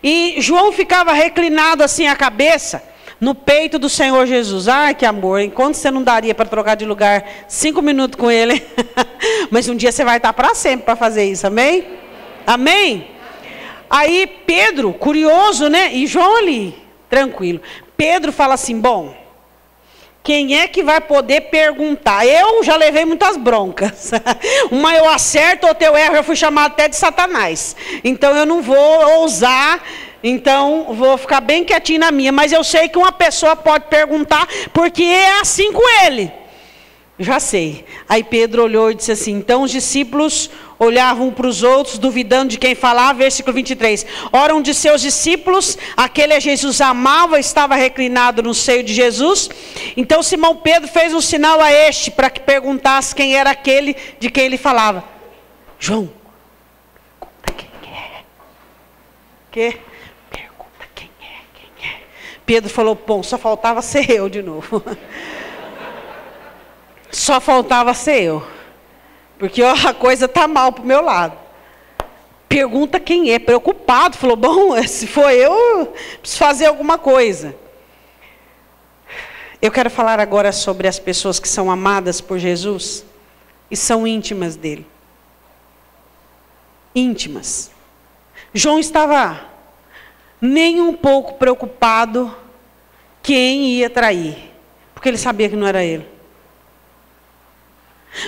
E João ficava reclinado assim a cabeça, no peito do Senhor Jesus. Ai, que amor, enquanto você não daria para trocar de lugar 5 minutos com ele, mas um dia você vai estar para sempre para fazer isso, amém? Amém? Aí Pedro, curioso, né? E João ali, tranquilo. Pedro fala assim, bom, quem é que vai poder perguntar? Eu já levei muitas broncas. Uma eu acerto, outra eu erro, eu fui chamado até de Satanás. Então eu não vou ousar, então vou ficar bem quietinho na minha. Mas eu sei que uma pessoa pode perguntar, porque é assim com ele. Já sei. Aí Pedro olhou e disse assim, então os discípulos olhavam um para os outros, duvidando de quem falava, versículo 23. Ora, um de seus discípulos, aquele a Jesus amava, estava reclinado no seio de Jesus. Então Simão Pedro fez um sinal a este, para que perguntasse quem era aquele de quem ele falava. João, pergunta quem é. Que? Pergunta quem é. Pedro falou, bom, só faltava ser eu de novo. Só faltava ser eu. Porque ó, a coisa está mal para o meu lado. Pergunta quem é, preocupado. Falou, bom, se for eu, preciso fazer alguma coisa. Eu quero falar agora sobre as pessoas que são amadas por Jesus e são íntimas dele. Íntimas. João estava nem um pouco preocupado quem ia trair, porque ele sabia que não era ele.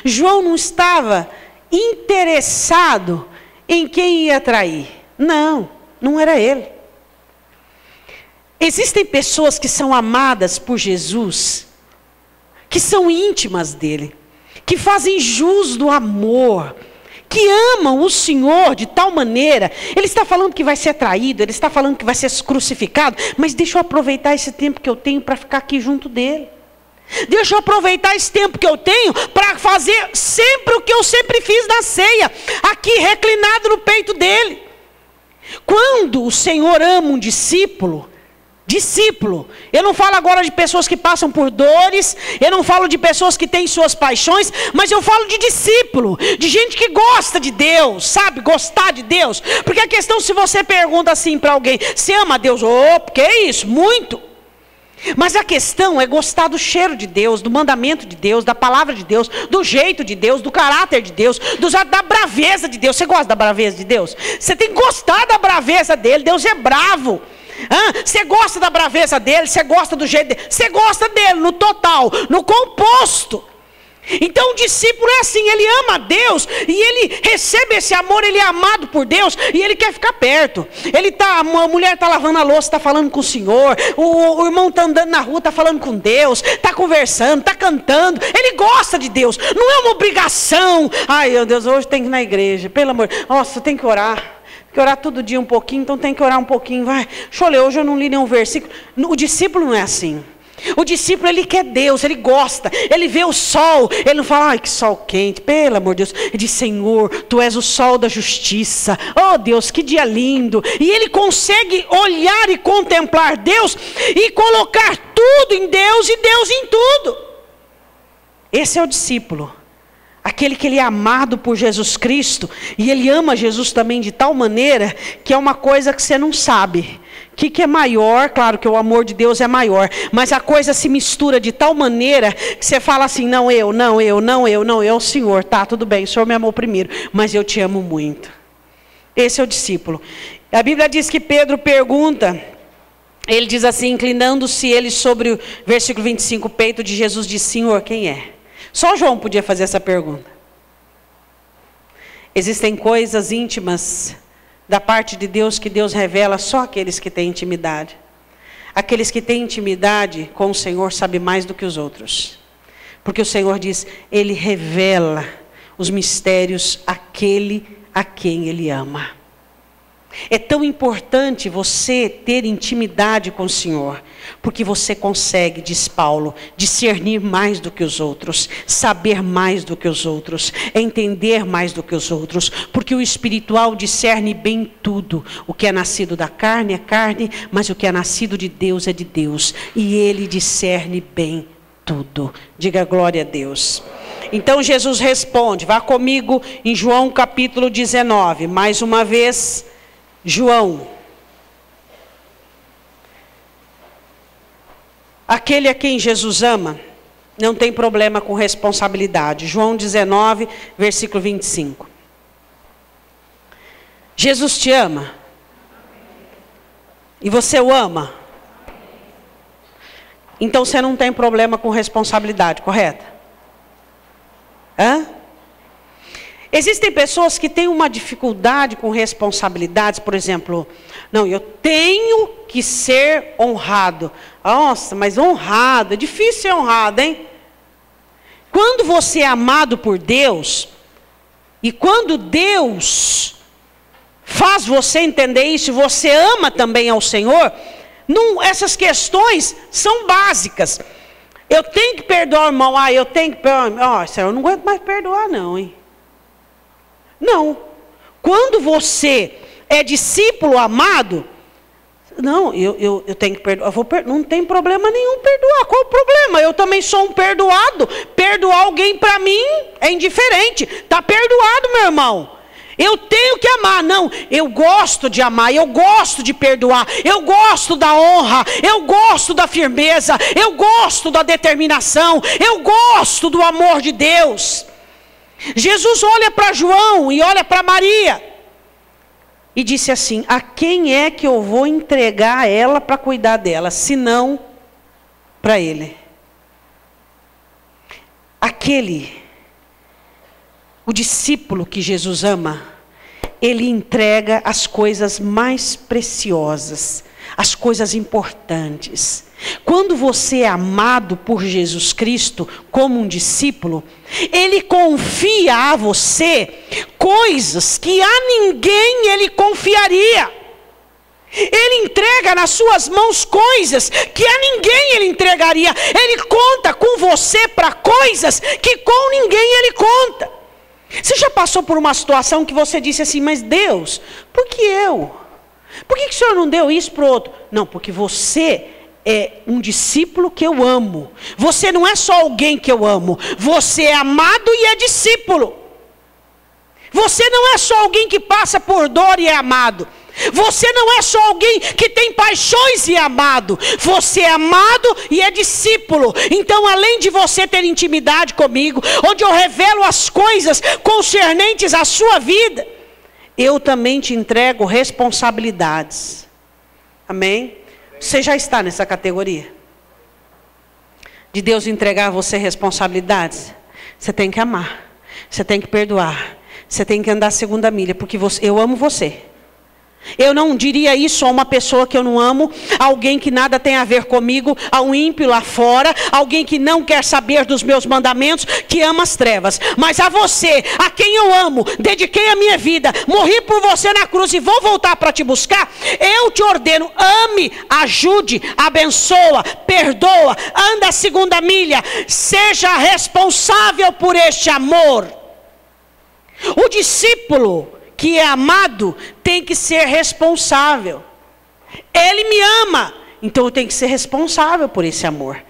João não estava interessado em quem ia trair. Não, não era ele. Existem pessoas que são amadas por Jesus, que são íntimas dele, que fazem jus do amor, que amam o Senhor de tal maneira. Ele está falando que vai ser traído, ele está falando que vai ser crucificado, mas deixa eu aproveitar esse tempo que eu tenho para ficar aqui junto dele. Deixa eu aproveitar esse tempo que eu tenho para fazer sempre o que eu sempre fiz na ceia, aqui reclinado no peito dele. Quando o Senhor ama um discípulo, eu não falo agora de pessoas que passam por dores, eu não falo de pessoas que têm suas paixões, mas eu falo de discípulo, de gente que gosta de Deus, sabe, gostar de Deus. Porque a questão, se você pergunta assim para alguém, você ama a Deus? Que é isso? Muito. Mas a questão é gostar do cheiro de Deus, do mandamento de Deus, da palavra de Deus, do jeito de Deus, do caráter de Deus, da braveza de Deus. Você gosta da braveza de Deus? Você tem que gostar da braveza dele. Deus é bravo. Você gosta da braveza dele, você gosta do jeito dele, você gosta dele no total, no composto. Então o discípulo é assim, ele ama a Deus e ele recebe esse amor, ele é amado por Deus e ele quer ficar perto. A mulher está lavando a louça, está falando com o Senhor, o irmão está andando na rua, está falando com Deus, está conversando, está cantando, ele gosta de Deus, não é uma obrigação. Ai meu Deus, hoje tem que ir na igreja, pelo amor, nossa, tem que orar. Tem que orar todo dia um pouquinho, então tem que orar um pouquinho, vai. Deixa eu ler, hoje eu não li nenhum versículo. O discípulo não é assim. O discípulo, ele quer Deus, ele gosta, ele vê o sol, ele não fala, ai que sol quente, pelo amor de Deus. Ele diz, Senhor, Tu és o sol da justiça, oh Deus, que dia lindo. E ele consegue olhar e contemplar Deus e colocar tudo em Deus e Deus em tudo. Esse é o discípulo, aquele que ele é amado por Jesus Cristo, e ele ama Jesus também de tal maneira, que é uma coisa que você não sabe. O que é maior? Claro que o amor de Deus é maior, mas a coisa se mistura de tal maneira que você fala assim, não eu, o Senhor, tá, tudo bem, o Senhor me amou primeiro, mas eu te amo muito. Esse é o discípulo. A Bíblia diz que Pedro pergunta, ele diz assim, inclinando-se ele sobre o versículo 25, o peito de Jesus, diz, Senhor, quem é? Só João podia fazer essa pergunta. Existem coisas íntimas da parte de Deus que Deus revela só àqueles que têm intimidade. Aqueles que têm intimidade com o Senhor sabem mais do que os outros. Porque o Senhor diz, Ele revela os mistérios àquele a quem Ele ama. É tão importante você ter intimidade com o Senhor, porque você consegue, diz Paulo, discernir mais do que os outros, saber mais do que os outros, entender mais do que os outros, porque o espiritual discerne bem tudo. O que é nascido da carne é carne, mas o que é nascido de Deus é de Deus, e Ele discerne bem tudo. Diga glória a Deus. Então Jesus responde, vá comigo em João capítulo 19, mais uma vez. João, Aquele a quem Jesus ama não tem problema com responsabilidade. João 19, versículo 25. Jesus te ama. E você o ama. Então você não tem problema com responsabilidade, correto? Hã? Existem pessoas que têm uma dificuldade com responsabilidades, por exemplo, não, eu tenho que ser honrado. Nossa, mas honrado, é difícil ser honrado, hein? Quando você é amado por Deus, e quando Deus faz você entender isso, e você ama também ao Senhor, essas questões são básicas. Eu tenho que perdoar o irmão, eu tenho que perdoar, Senhor, eu não aguento mais perdoar não, hein? Não. Quando você é discípulo amado, não, eu tenho que perdoar. Não tem problema nenhum perdoar. Qual o problema? Eu também sou um perdoado. Perdoar alguém para mim é indiferente. Está perdoado, meu irmão. Eu tenho que amar. Não, eu gosto de amar. Eu gosto de perdoar. Eu gosto da honra. Eu gosto da firmeza. Eu gosto da determinação. Eu gosto do amor de Deus. Jesus olha para João e olha para Maria e disse assim: a quem é que eu vou entregar ela para cuidar dela, senão para ele? O discípulo que Jesus ama, ele entrega as coisas mais preciosas, as coisas importantes. Quando você é amado por Jesus Cristo como um discípulo, Ele confia a você coisas que a ninguém Ele confiaria. Ele entrega nas suas mãos coisas que a ninguém Ele entregaria. Ele conta com você para coisas que com ninguém Ele conta. Você já passou por uma situação que você disse assim: mas Deus, por que eu? Por que o Senhor não deu isso para o outro? Não, porque você é um discípulo que eu amo. Você não é só alguém que eu amo. Você é amado e é discípulo. Você não é só alguém que passa por dor e é amado. Você não é só alguém que tem paixões e é amado. Você é amado e é discípulo. Então, além de você ter intimidade comigo, onde eu revelo as coisas concernentes à sua vida, eu também te entrego responsabilidades. Amém? Você já está nessa categoria? De Deus entregar a você responsabilidades? Você tem que amar. Você tem que perdoar. Você tem que andar a segunda milha, porque eu amo você. Eu não diria isso a uma pessoa que eu não amo, alguém que nada tem a ver comigo, a um ímpio lá fora, alguém que não quer saber dos meus mandamentos, que ama as trevas. Mas a você, a quem eu amo, dediquei a minha vida, morri por você na cruz e vou voltar para te buscar, eu te ordeno: ame, ajude, abençoa, perdoa, anda a segunda milha, seja responsável por este amor. O discípulo que é amado tem que ser responsável. Ele me ama, então eu tenho que ser responsável por esse amor.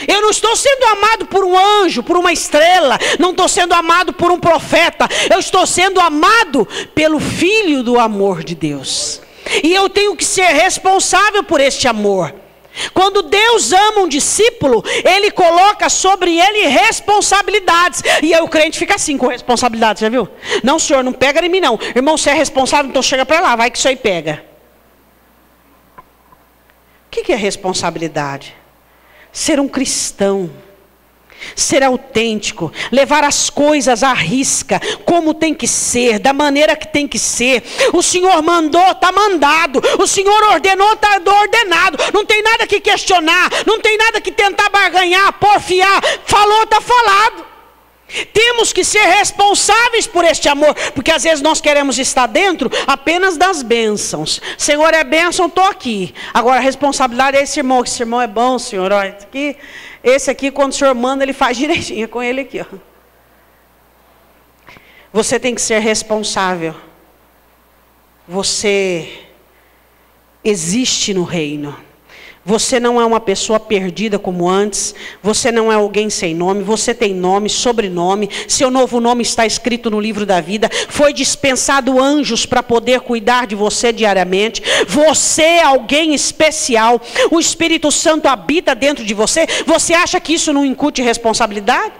Eu não estou sendo amado por um anjo, por uma estrela, não estou sendo amado por um profeta, eu estou sendo amado pelo Filho do amor de Deus. E eu tenho que ser responsável por este amor. Quando Deus ama um discípulo, Ele coloca sobre ele responsabilidades. E aí o crente fica assim com responsabilidades, já viu? Não, Senhor, não pega em mim não. Irmão, você é responsável, então chega para lá, vai que isso aí pega. O que é responsabilidade? Ser um cristão. Ser autêntico, levar as coisas à risca, como tem que ser, da maneira que tem que ser. O Senhor mandou, está mandado. O Senhor ordenou, está ordenado. Não tem nada que questionar, não tem nada que tentar barganhar, porfiar. Falou, está falado. Temos que ser responsáveis por este amor, porque às vezes nós queremos estar dentro apenas das bênçãos. Senhor, é bênção, estou aqui. Agora a responsabilidade é esse irmão é bom, Senhor. Olha, esse aqui, quando o Senhor manda, ele faz direitinho, é com ele aqui. Ó. Você tem que ser responsável. Você existe no reino. Você não é uma pessoa perdida como antes. Você não é alguém sem nome. Você tem nome, sobrenome. Seu novo nome está escrito no livro da vida. Foi dispensado anjos para poder cuidar de você diariamente. Você é alguém especial. O Espírito Santo habita dentro de você. Você acha que isso não incute responsabilidade?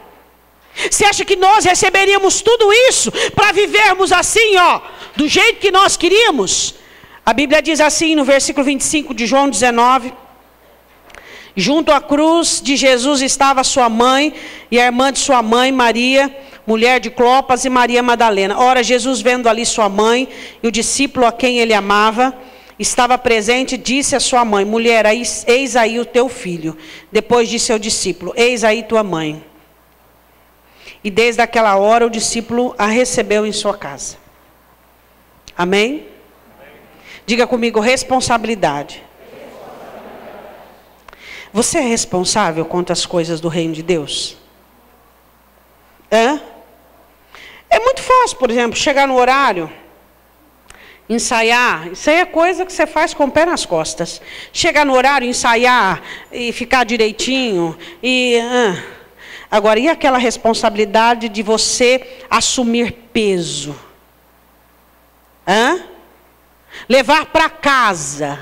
Você acha que nós receberíamos tudo isso para vivermos assim, ó, do jeito que nós queríamos? A Bíblia diz assim no versículo 25 de João 19. Junto à cruz de Jesus estava sua mãe e a irmã de sua mãe, Maria, mulher de Clopas, e Maria Madalena. Ora, Jesus, vendo ali sua mãe e o discípulo a quem ele amava, estava presente, disse à sua mãe: mulher, eis aí o teu filho. Depois disse ao discípulo: eis aí tua mãe. E desde aquela hora o discípulo a recebeu em sua casa. Amém? Diga comigo: responsabilidade. Você é responsável quanto às coisas do reino de Deus? É muito fácil, por exemplo, chegar no horário, ensaiar. Isso aí é coisa que você faz com o pé nas costas. Chegar no horário, ensaiar e ficar direitinho. Agora, e aquela responsabilidade de você assumir peso? Levar para casa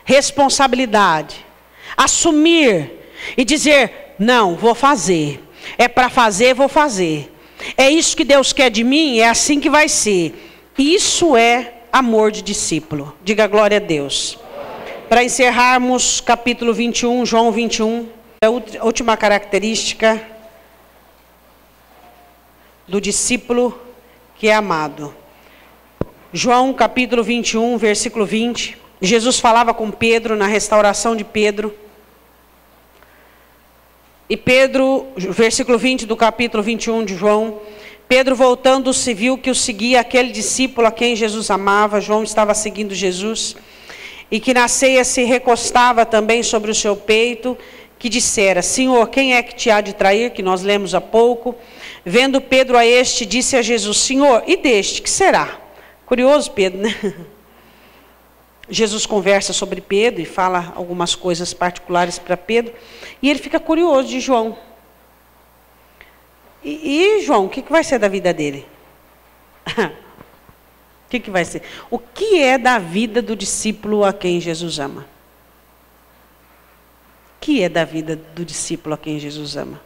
responsabilidade. Assumir e dizer: não, vou fazer. É para fazer, vou fazer. É isso que Deus quer de mim, é assim que vai ser. Isso é amor de discípulo. Diga glória a Deus. Para encerrarmos, capítulo 21, João 21. A última característica do discípulo que é amado. João capítulo 21, versículo 20. Jesus falava com Pedro na restauração de Pedro. E Pedro, versículo 20 do capítulo 21 de João. Pedro, voltando-se, viu que o seguia aquele discípulo a quem Jesus amava. João estava seguindo Jesus. E que na ceia se recostava também sobre o seu peito, que dissera: Senhor, quem é que te há de trair? Que nós lemos há pouco. Vendo Pedro a este, disse a Jesus: Senhor, e deste, que será? Curioso Pedro, né? Jesus conversa sobre Pedro e fala algumas coisas particulares para Pedro. E ele fica curioso de João. E João, o que vai ser da vida dele? O que vai ser? O que é da vida do discípulo a quem Jesus ama? O que é da vida do discípulo a quem Jesus ama?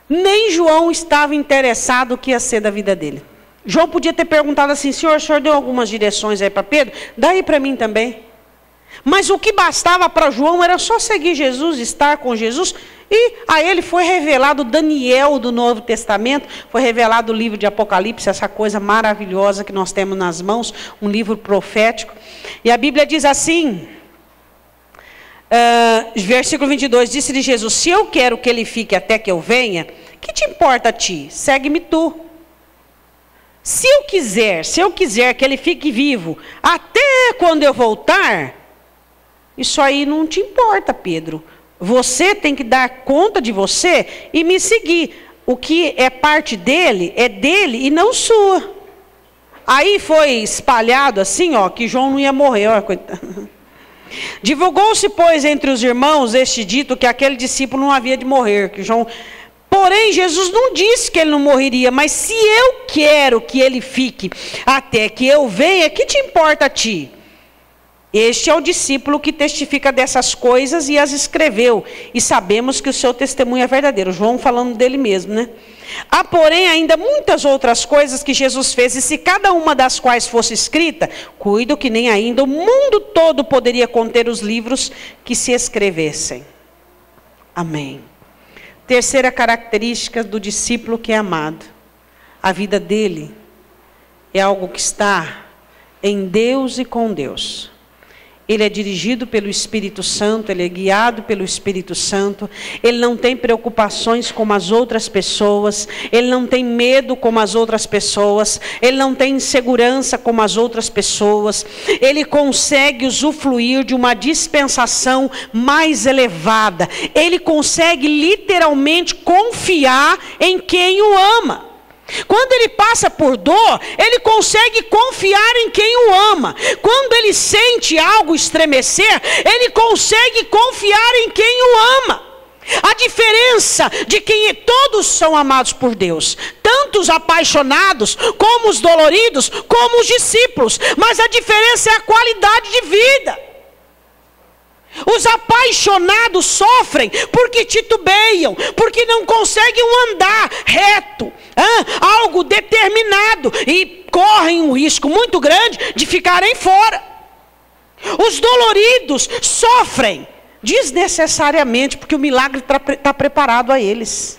Nem João estava interessado no que ia ser da vida dele. João podia ter perguntado assim: Senhor, o senhor deu algumas direções aí para Pedro? Dá aí para mim também. Mas o que bastava para João era só seguir Jesus, estar com Jesus. E a ele foi revelado Daniel do Novo Testamento, foi revelado o livro de Apocalipse, essa coisa maravilhosa que nós temos nas mãos, um livro profético. E a Bíblia diz assim, versículo 22, disse-lhe Jesus: se eu quero que ele fique até que eu venha, que te importa a ti? Segue-me tu. Se eu quiser que ele fique vivo até quando eu voltar, isso aí não te importa, Pedro. Você tem que dar conta de você e me seguir. O que é parte dele é dele e não sua. Aí foi espalhado assim, ó, que João não ia morrer, ó, coitado. Divulgou-se, pois, entre os irmãos este dito que aquele discípulo não havia de morrer, que João... Porém, Jesus não disse que ele não morreria, mas se eu quero que ele fique até que eu venha, que te importa a ti? Este é o discípulo que testifica dessas coisas e as escreveu, e sabemos que o seu testemunho é verdadeiro. João falando dele mesmo, né? Há, porém, ainda muitas outras coisas que Jesus fez, e se cada uma das quais fosse escrita, cuido que nem ainda o mundo todo poderia conter os livros que se escrevessem. Amém. Terceira característica do discípulo que é amado. A vida dele é algo que está em Deus e com Deus. Ele é dirigido pelo Espírito Santo, ele é guiado pelo Espírito Santo, ele não tem preocupações como as outras pessoas, ele não tem medo como as outras pessoas, ele não tem insegurança como as outras pessoas, ele consegue usufruir de uma dispensação mais elevada, ele consegue literalmente confiar em quem o ama. Quando ele passa por dor, ele consegue confiar em quem o ama. Quando ele sente algo estremecer, ele consegue confiar em quem o ama. A diferença de quem todos são amados por Deus, tanto os apaixonados, como os doloridos, como os discípulos. Mas a diferença é a qualidade de vida. Os apaixonados sofrem porque titubeiam, porque não conseguem andar reto, algo determinado, e correm um risco muito grande de ficarem fora. Os doloridos sofrem desnecessariamente, porque o milagre está preparado a eles.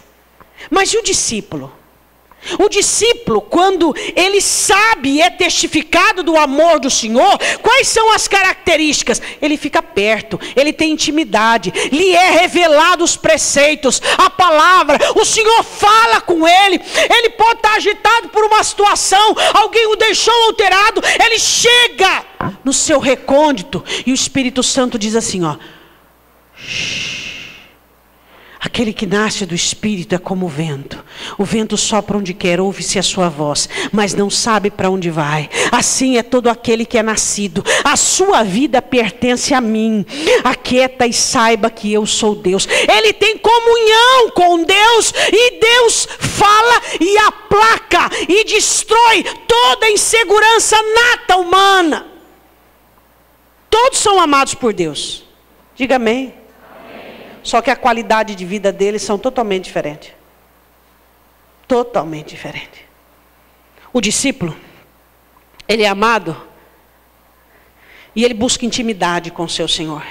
Mas e o discípulo? O discípulo, quando ele sabe e é testificado do amor do Senhor, quais são as características? Ele fica perto, ele tem intimidade, lhe é revelado os preceitos, a palavra, o Senhor fala com ele. Ele pode estar agitado por uma situação, alguém o deixou alterado, ele chega no seu recôndito e o Espírito Santo diz assim, aquele que nasce do Espírito é como o vento sopra onde quer, ouve-se a sua voz, mas não sabe para onde vai. Assim é todo aquele que é nascido, a sua vida pertence a mim. Aquieta e saiba que eu sou Deus. Ele tem comunhão com Deus, e Deus fala e aplaca e destrói toda insegurança nata humana. Todos são amados por Deus, diga amém. Só que a qualidade de vida deles são totalmente diferentes. Totalmente diferente. O discípulo, ele é amado e ele busca intimidade com o seu Senhor.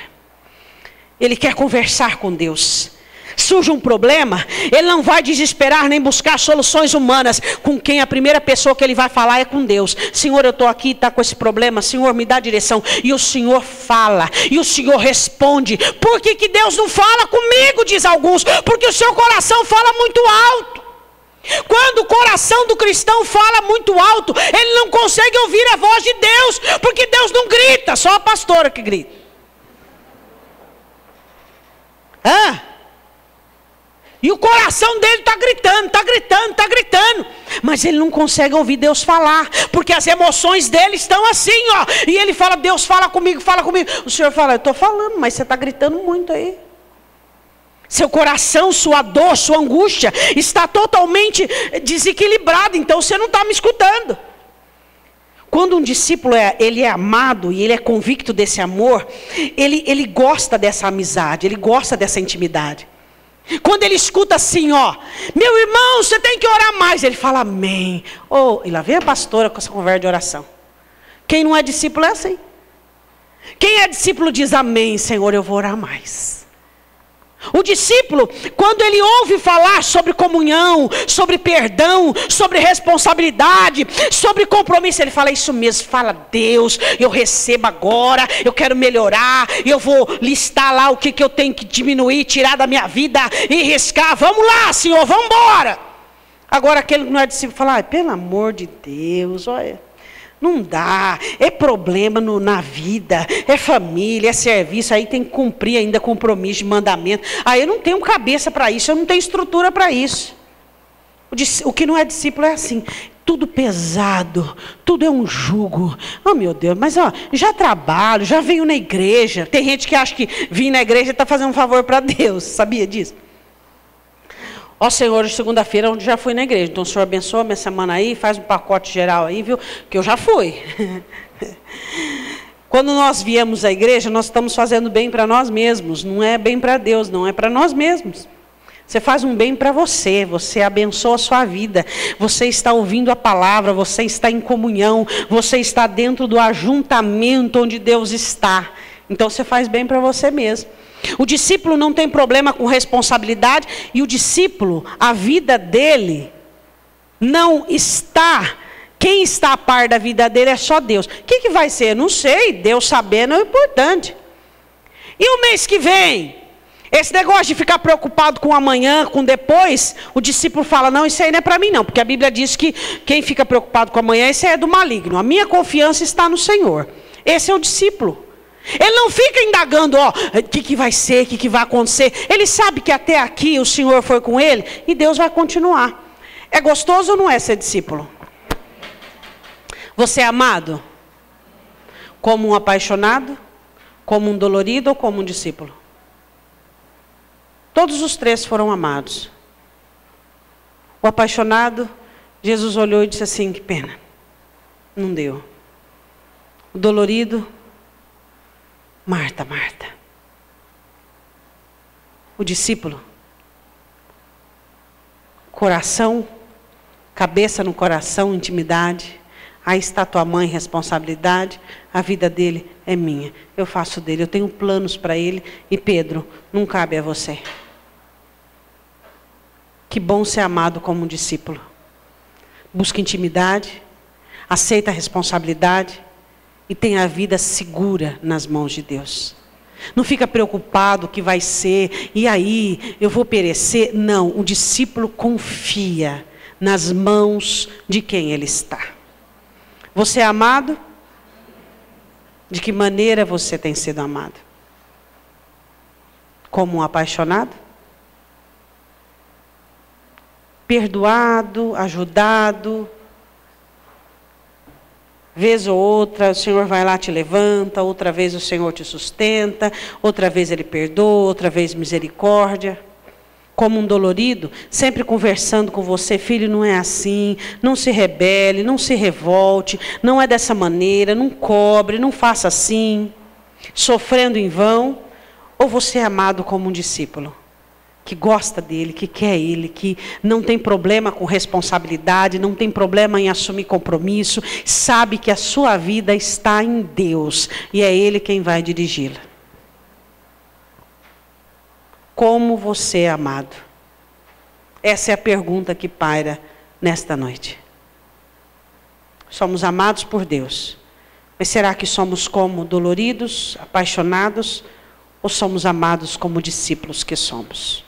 Ele quer conversar com Deus. Surge um problema, ele não vai desesperar nem buscar soluções humanas. Com quem a primeira pessoa que ele vai falar é com Deus. Senhor, eu estou aqui, está com esse problema. Senhor, me dá direção. E o Senhor fala, e o Senhor responde. Por que Deus não fala comigo, diz alguns? Porque o seu coração fala muito alto. Quando o coração do cristão fala muito alto, ele não consegue ouvir a voz de Deus, porque Deus não grita, só a pastora que grita. E o coração dele está gritando, está gritando, está gritando. Mas ele não consegue ouvir Deus falar, porque as emoções dele estão assim, E ele fala, Deus fala comigo, fala comigo. O Senhor fala, eu estou falando, mas você está gritando muito aí. Seu coração, sua dor, sua angústia está totalmente desequilibrado, então você não está me escutando. Quando um discípulo ele é amado e ele é convicto desse amor, ele gosta dessa amizade, ele gosta dessa intimidade. Quando ele escuta assim, meu irmão, você tem que orar mais, ele fala amém. E lá vem a pastora com essa conversa de oração. Quem não é discípulo é assim. Quem é discípulo diz amém, Senhor, eu vou orar mais. O discípulo, quando ele ouve falar sobre comunhão, sobre perdão, sobre responsabilidade, sobre compromisso, ele fala isso mesmo, fala Deus, eu recebo agora, eu quero melhorar, eu vou listar lá o que eu tenho que diminuir, tirar da minha vida e riscar, vamos lá Senhor, vamos embora. Agora aquele que não é discípulo fala, pelo amor de Deus, olha. Não dá, é problema na vida, é família, é serviço, aí tem que cumprir ainda compromisso de mandamento. Aí eu não tenho cabeça para isso, eu não tenho estrutura para isso. O que não é discípulo é assim, tudo pesado, tudo é um jugo. Meu Deus, mas já trabalho, já venho na igreja. Tem gente que acha que vir na igreja está fazendo um favor para Deus, sabia disso? Senhor, de segunda-feira eu já fui na igreja, então o Senhor abençoa minha semana aí, faz um pacote geral aí, viu? Que eu já fui. Quando nós viemos à igreja, nós estamos fazendo bem para nós mesmos, não é bem para Deus, não é para nós mesmos. Você faz um bem para você abençoa a sua vida, você está ouvindo a palavra, você está em comunhão, você está dentro do ajuntamento onde Deus está. Então você faz bem para você mesmo. O discípulo não tem problema com responsabilidade, e o discípulo, a vida dele não está, quem está a par da vida dele é só Deus. O que vai ser? Não sei, Deus sabendo é o importante. E o mês que vem? Esse negócio de ficar preocupado com amanhã, com depois, o discípulo fala, não, isso aí não é para mim não, porque a Bíblia diz que quem fica preocupado com amanhã, isso aí é do maligno. A minha confiança está no Senhor. Esse é o discípulo. Ele não fica indagando, o que vai ser, o que vai acontecer. Ele sabe que até aqui o Senhor foi com ele e Deus vai continuar. É gostoso ou não é ser discípulo? Você é amado? Como um apaixonado? Como um dolorido ou como um discípulo? Todos os três foram amados. O apaixonado, Jesus olhou e disse assim, que pena. Não deu. O dolorido, Marta, Marta. O discípulo, coração, cabeça no coração, intimidade. Aí está tua mãe, responsabilidade. A vida dele é minha. Eu faço dele, eu tenho planos para ele. E Pedro, não cabe a você. Que bom ser amado como um discípulo. Busca intimidade, aceita a responsabilidade e tem a vida segura nas mãos de Deus. Não fica preocupado o que vai ser, e aí eu vou perecer. Não, o discípulo confia nas mãos de quem ele está. Você é amado? De que maneira você tem sido amado? Como um apaixonado? Perdoado, ajudado? Vez ou outra, o Senhor vai lá, te levanta, outra vez o Senhor te sustenta, outra vez Ele perdoa, outra vez misericórdia. Como um dolorido, sempre conversando com você, filho, não é assim, não se rebele, não se revolte, não é dessa maneira, não cobre, não faça assim, sofrendo em vão. Ou você é amado como um discípulo, que gosta dele, que quer ele, que não tem problema com responsabilidade, não tem problema em assumir compromisso, sabe que a sua vida está em Deus e é Ele quem vai dirigi-la. Como você é amado? Essa é a pergunta que paira nesta noite. Somos amados por Deus, mas será que somos como doloridos, apaixonados, ou somos amados como discípulos que somos?